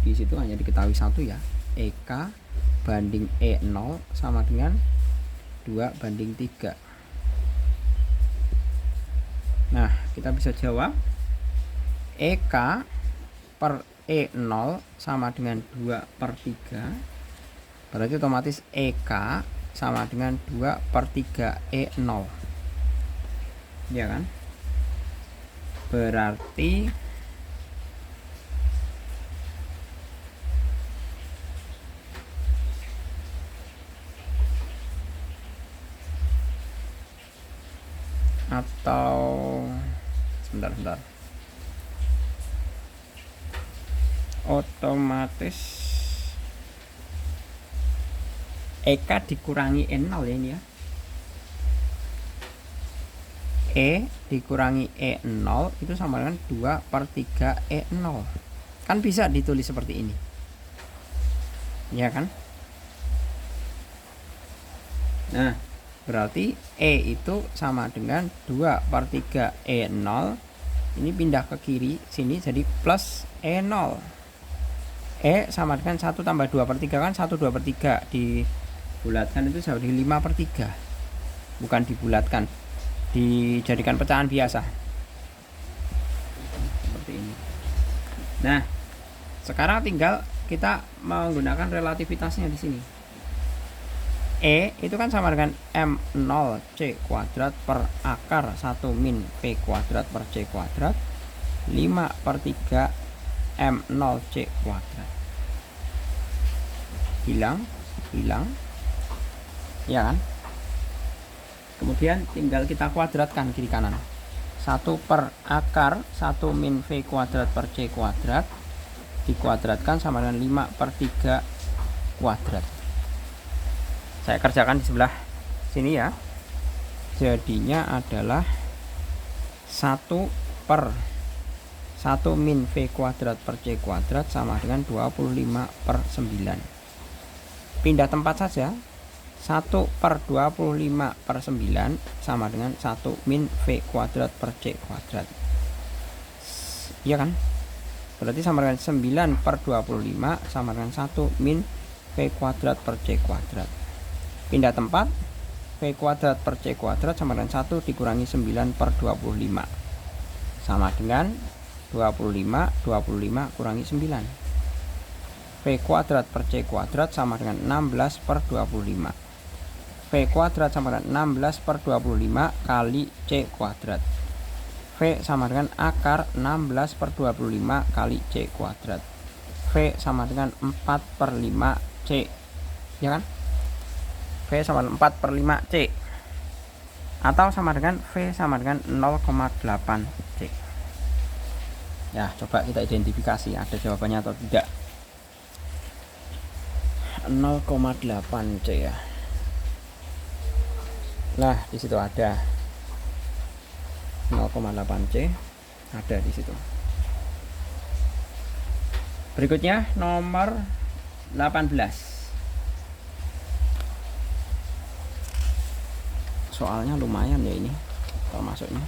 di situ hanya diketahui satu ya, EK banding E0 sama dengan 2/3. Nah, kita bisa jawab EK per E0 sama dengan 2/3, berarti otomatis EK sama dengan 2/3 E0, ya kan? Berarti atau sebentar, otomatis EK dikurangi E0 ya ini ya, E dikurangi E0 itu sama dengan 2/3 E0, kan bisa ditulis seperti ini ya kan. Nah, berarti E itu sama dengan 2/3 E0, ini pindah ke kiri sini jadi plus E0. E sama dengan 1 tambah 2/3 kan 1 2/3, dibulatkan itu jadi 5/3, bukan dibulatkan, dijadikan pecahan biasa seperti ini. Nah, sekarang tinggal kita menggunakan relativitasnya di sini. E itu kan sama dengan M0 C kuadrat per akar 1 min V kuadrat per C kuadrat 5/3 M0 C kuadrat. Hilang ya kan. Kemudian tinggal kita kuadratkan kiri kanan. 1 per akar 1 min V kuadrat per C kuadrat dikuadratkan sama dengan 5/3 kuadrat. Saya kerjakan di sebelah sini ya. Jadinya adalah 1 per 1 min V kuadrat per C kuadrat sama dengan 25/9. Pindah tempat saja. 1 per 25/9 sama dengan 1 min V kuadrat per C kuadrat. Iya kan? Berarti sama dengan 9 per 25 sama dengan 1 min V kuadrat per C kuadrat. Pindah tempat, V kuadrat per C kuadrat sama dengan 1 dikurangi 9 per 25 sama dengan 25 kurangi 9. V kuadrat per C kuadrat sama dengan 16 per 25. V kuadrat sama dengan 16 per 25 kali C kuadrat. V sama dengan akar 16 per 25 kali C kuadrat. V sama dengan 4/5 C, ya kan? V sama dengan 4/5 C, atau sama dengan V sama dengan 0,8 C. Ya, coba kita identifikasi ada jawabannya atau tidak. 0,8 C ya. Nah, di situ ada 0,8 C, ada di situ. Berikutnya nomor 18. Soalnya lumayan ya ini termasuknya.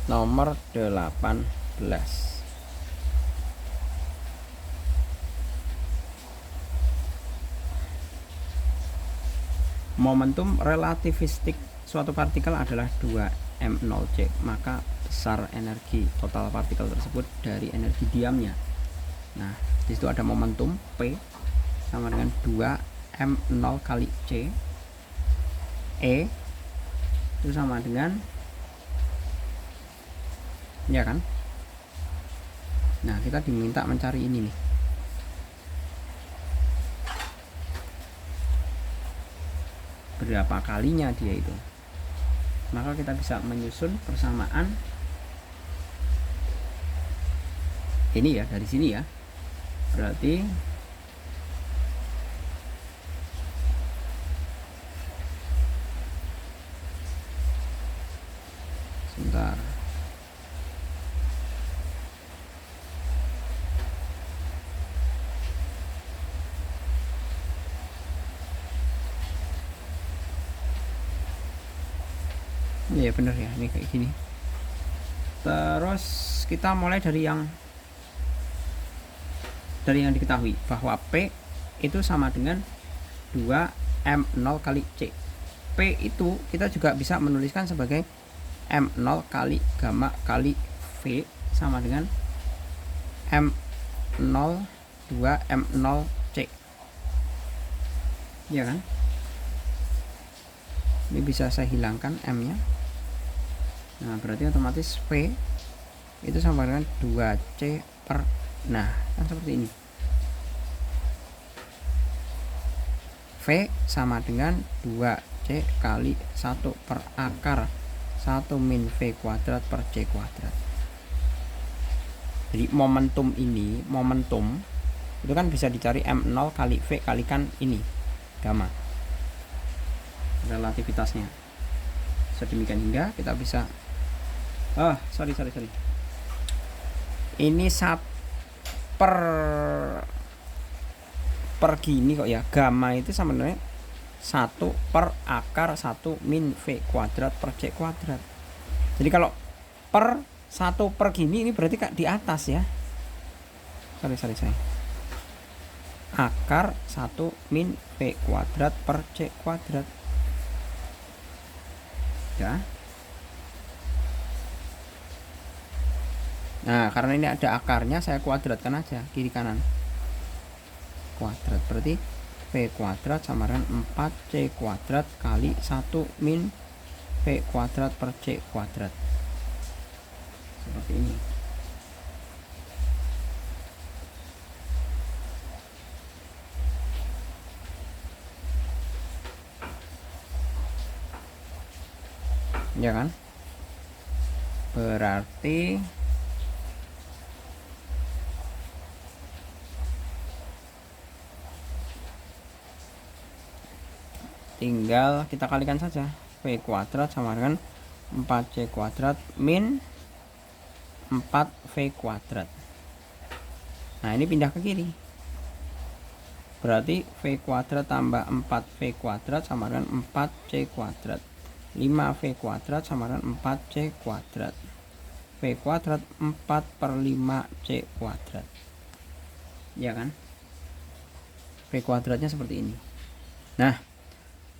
Nomor 18. Momentum relativistik suatu partikel adalah 2m0c, maka besar energi total partikel tersebut dari energi diamnya. Nah, di situ ada momentum P sama dengan 2m0 kali C. E itu sama dengan, ya kan? Nah, kita diminta mencari ini nih. Berapa kalinya dia itu? maka kita bisa menyusun persamaan ini ya, dari sini ya. Berarti sebentar. Ya bener ya, ini kayak gini. Terus kita mulai dari yang diketahui bahwa P itu sama dengan 2M0 kali C. P itu kita juga bisa menuliskan sebagai M0 kali gamma kali V sama dengan M0 2M0 C. Ya kan? Ini bisa saya hilangkan M-nya. Nah, berarti otomatis V itu sama dengan 2C per, nah kan seperti ini. V sama dengan 2C kali 1 per akar 1 min V kuadrat per C kuadrat. Jadi momentum itu kan bisa dicari M0 kali V kalikan ini gamma, relativitasnya. Sedemikian hingga kita bisa sorry ini per gini kok ya. Gamma itu sama dengan 1 per akar 1 min V kuadrat per C kuadrat. Jadi kalau per 1 per gini, ini berarti di atas ya. Sorry. Akar 1 min V kuadrat per C kuadrat. Ya. Nah, karena ini ada akarnya, saya kuadratkan aja kiri kanan. Kuadrat berarti V kuadrat sama dengan 4C kuadrat kali 1 min V kuadrat per C kuadrat. Seperti ini. Ya kan? Berarti tinggal kita kalikan saja. V kuadrat sama dengan 4C kuadrat min 4V kuadrat. Nah, ini pindah ke kiri. Berarti V kuadrat tambah 4V kuadrat sama dengan 4C kuadrat. 5V kuadrat sama dengan 4C kuadrat. V kuadrat 4 per 5C kuadrat. Ya kan? V kuadratnya seperti ini. Nah,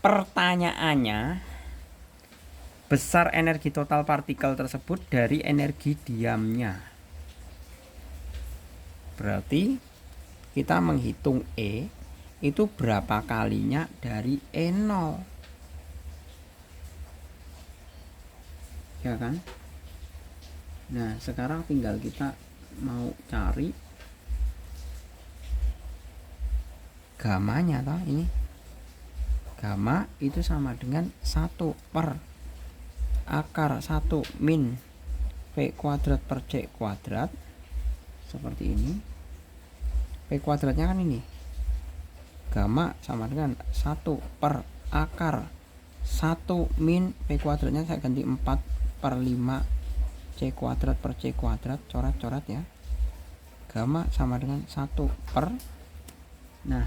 pertanyaannya, besar energi total partikel tersebut dari energi diamnya. Berarti kita menghitung E itu berapa kalinya dari E0. Ya kan? Nah, sekarang tinggal kita mau cari gamanya toh ini. Gamma itu sama dengan 1 per akar 1 min V kuadrat per C kuadrat. Seperti ini. V kuadratnya kan ini. Gamma sama dengan 1 per akar 1 min V kuadratnya saya ganti 4 per 5 C kuadrat per C kuadrat. Coret-coret ya. Gamma sama dengan 1 per, nah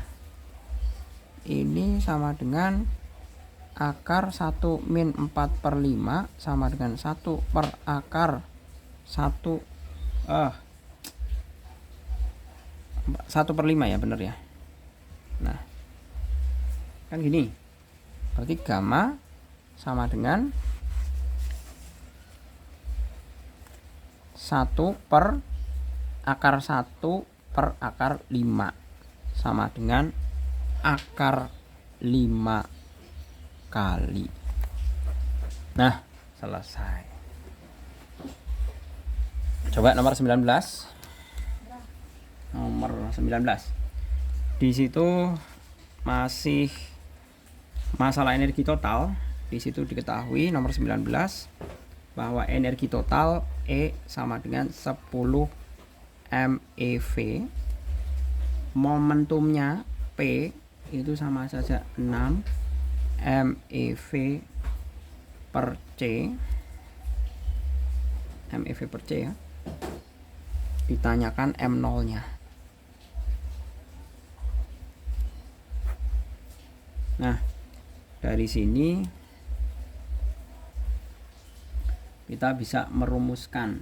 ini sama dengan akar 1 min 4 per 5 sama dengan 1 per akar 1 per 5 ya, bener ya. Nah, kan gini. Berarti gamma sama dengan 1 per akar 1 per akar 5 sama dengan akar 5 kali. Nah, selesai. Coba nomor 19. Nomor 19. Di situ masih masalah energi total. Di situ diketahui nomor 19 bahwa energi total E sama dengan 10 MeV. Momentumnya P itu sama saja 6 MeV per C. MeV per C ya. Ditanyakan M0-nya. Nah, dari sini kita bisa merumuskan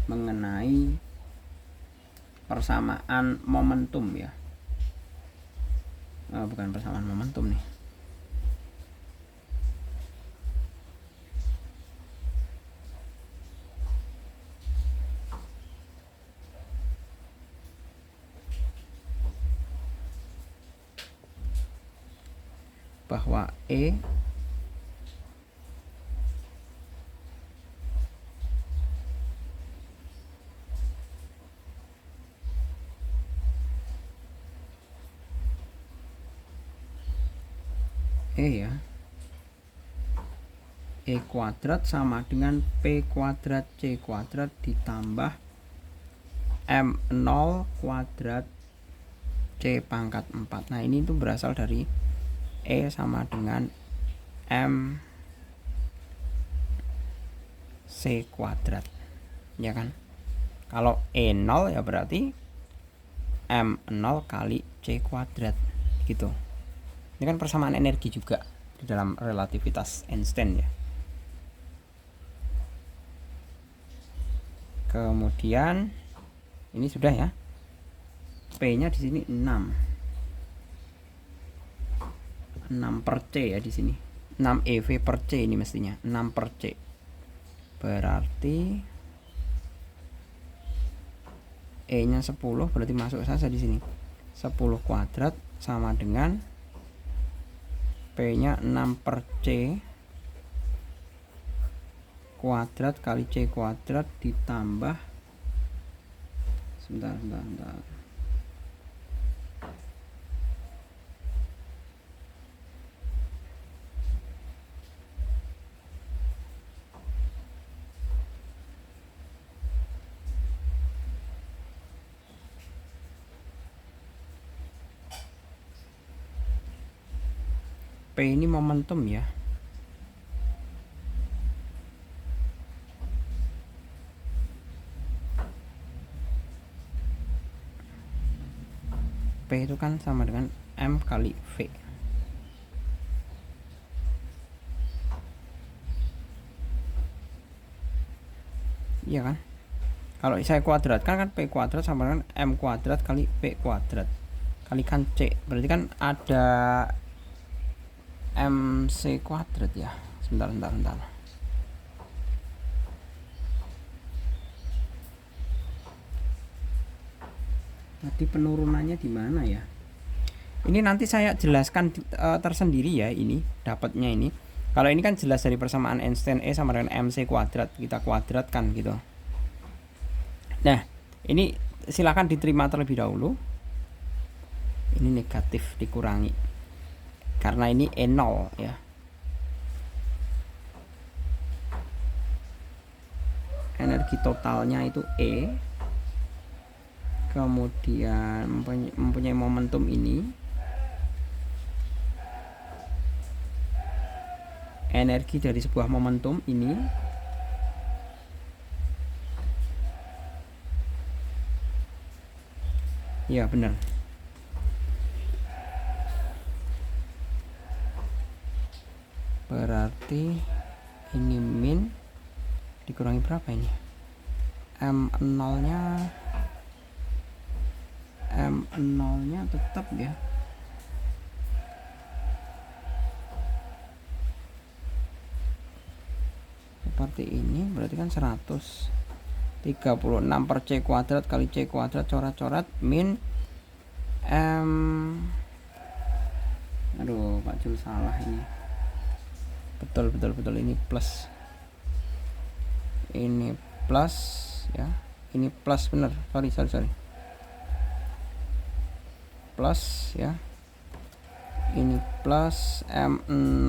mengenai persamaan momentum ya. Bukan persamaan momentum nih. Bahwa E ya, E kuadrat sama dengan P kuadrat C kuadrat ditambah M0 kuadrat C pangkat 4. Nah, ini tuh berasal dari E sama dengan M C kuadrat, ya kan? Kalau E0 ya berarti M0 kali C kuadrat gitu. Ini kan persamaan energi juga di dalam relativitas Einstein ya. Kemudian ini sudah ya. P-nya di sini 6 per C ya di sini. 6 EV per C ini mestinya. 6 per C. Berarti E-nya 10 berarti masuk saja di sini. 10 kuadrat sama dengan P-nya 6 per C kuadrat kali C kuadrat ditambah sebentar. P ini momentum ya. P itu kan sama dengan M kali V. Iya kan? Kalau saya kuadratkan kan P kuadrat sama dengan M kuadrat kali P kuadrat kalikan C. Berarti kan ada MC kuadrat ya. Sebentar. Tadi penurunannya di mana ya? Ini nanti saya jelaskan tersendiri ya, ini dapatnya ini. Kalau ini kan jelas dari persamaan Einstein E sama dengan MC kuadrat, kita kuadratkan gitu. Nah, ini silakan diterima terlebih dahulu. Ini negatif dikurangi. Karena ini E0 ya. Energi totalnya itu E. Kemudian mempunyai momentum ini. Energi dari sebuah momentum ini ya benar. Berarti ini min dikurangi berapa ini? M0 nya tetap ya. Seperti ini, berarti kan 136 per C kuadrat kali C kuadrat coret-coret min M. Aduh, Pak Jul salah ini. Betul ini plus. Ini plus ya. Ini plus bener. Sorry. Plus ya. ini plus M0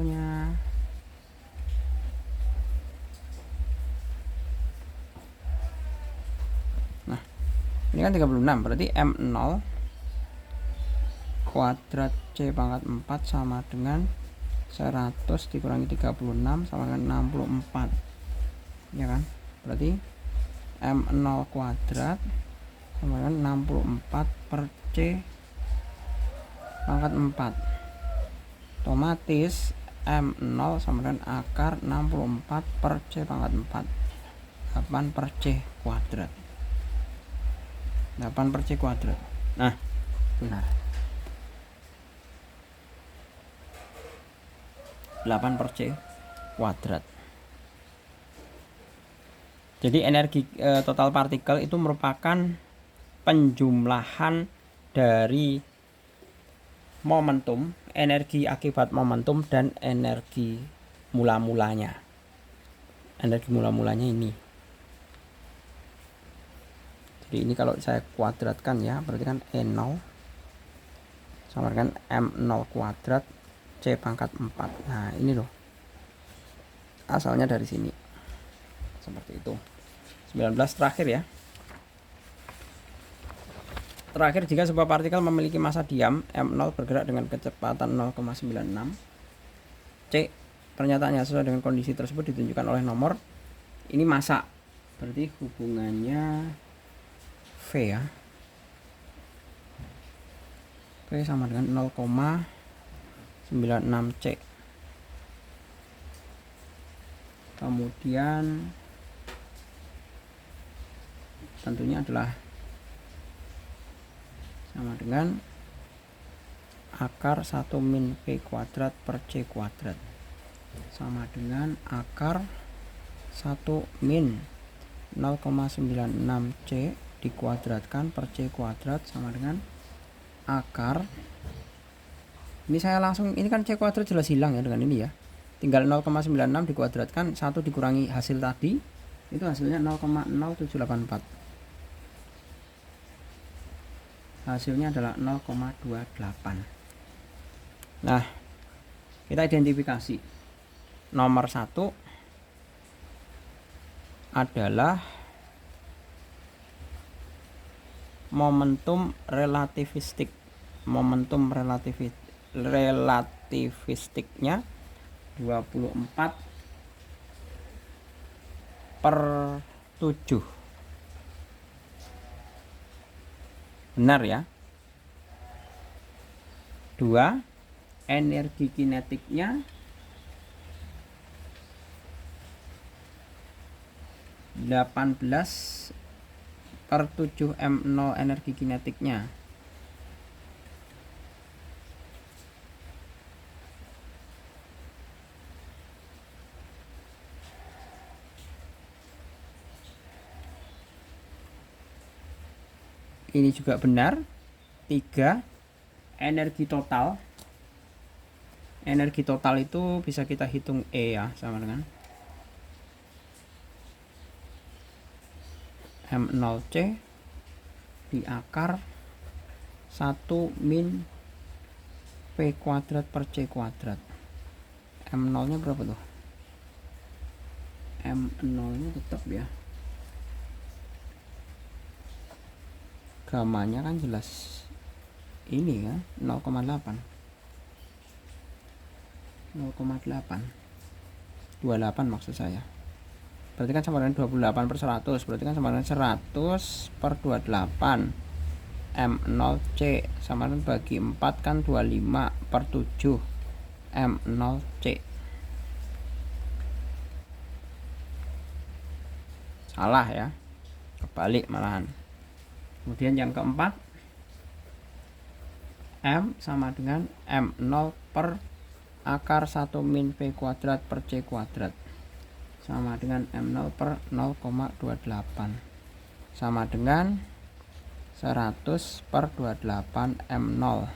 nya nah ini kan 36, berarti M0 kuadrat C pangkat 4 sama dengan 100 dikurangi 36 sama dengan 64 ya kan, berarti M0 kuadrat sama dengan 64 per C pangkat 4, otomatis M0 sama dengan akar 64 per C pangkat 4, 8 per C kuadrat, 8 per C kuadrat. Nah benar, 8 per C kuadrat. Jadi energi total partikel itu merupakan penjumlahan dari momentum, energi akibat momentum, dan energi mula-mulanya. Energi mula-mulanya ini. Jadi ini kalau saya kuadratkan ya, berarti kan E0 sama dengan M0 kuadrat C pangkat 4. Nah ini loh, asalnya dari sini. Seperti itu. 19 terakhir ya. Terakhir, jika sebuah partikel memiliki massa diam M0 bergerak dengan kecepatan 0,96 C, pernyataannya sesuai dengan kondisi tersebut ditunjukkan oleh nomor. Ini massa, berarti hubungannya V ya. V sama dengan 0,96 C. Kemudian tentunya adalah sama dengan akar 1 min V kuadrat per C kuadrat sama dengan akar 1 min 0,96 C dikuadratkan per C kuadrat sama dengan akar, ini saya langsung, ini kan C kuadrat jelas hilang ya dengan ini ya, tinggal 0,96 dikuadratkan 1 dikurangi hasil tadi, itu hasilnya 0,0784, hasilnya adalah 0,28. Nah kita identifikasi, nomor 1 adalah momentum relativistik. Momentum relativistiknya 24/7. Benar ya. 2, energi kinetiknya 18/7 M0 energi kinetiknya. Ini juga benar. 3, energi total. Energi total itu bisa kita hitung E ya, sama dengan M0C di akar 1 min P kuadrat per C kuadrat. M0 nya berapa tuh? M0 nya tetap ya, gamanya kan jelas ini kan 0,8 28 maksud saya, berarti kan sama dengan 28/100, berarti kan sama dengan 100/28. M0C sama dengan bagi 4 kan 25/7 M0C. Salah ya, kebalik malahan. Kemudian yang keempat, M sama dengan M0 per akar 1 min P kuadrat per C kuadrat sama dengan M0 per 0,28 sama dengan 100/28 M0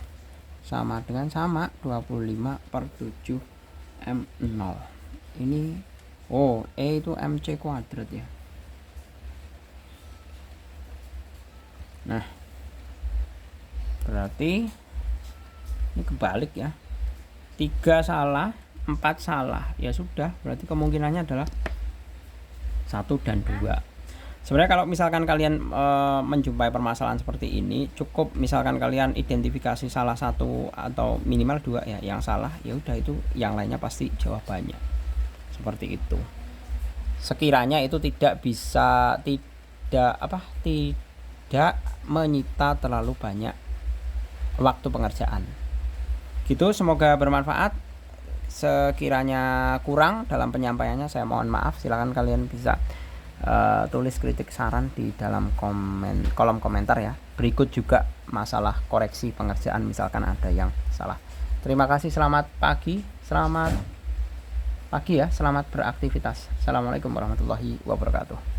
sama dengan 25/7 M0. Ini E itu MC kuadrat ya. Nah Berarti ini kebalik ya, 3 salah 4 salah, ya sudah, berarti kemungkinannya adalah 1 dan 2. Sebenarnya kalau misalkan kalian menjumpai permasalahan seperti ini, cukup misalkan kalian identifikasi salah satu atau minimal 2 ya yang salah, ya udah, itu yang lainnya pasti jawabannya. Seperti itu. Sekiranya itu tidak menyita terlalu banyak waktu pengerjaan. Gitu, semoga bermanfaat. Sekiranya kurang dalam penyampaiannya, saya mohon maaf. Silakan kalian bisa tulis kritik saran di dalam kolom komentar ya. Berikut juga masalah koreksi pengerjaan misalkan ada yang salah. Terima kasih, selamat pagi ya, selamat beraktivitas. Assalamualaikum warahmatullahi wabarakatuh.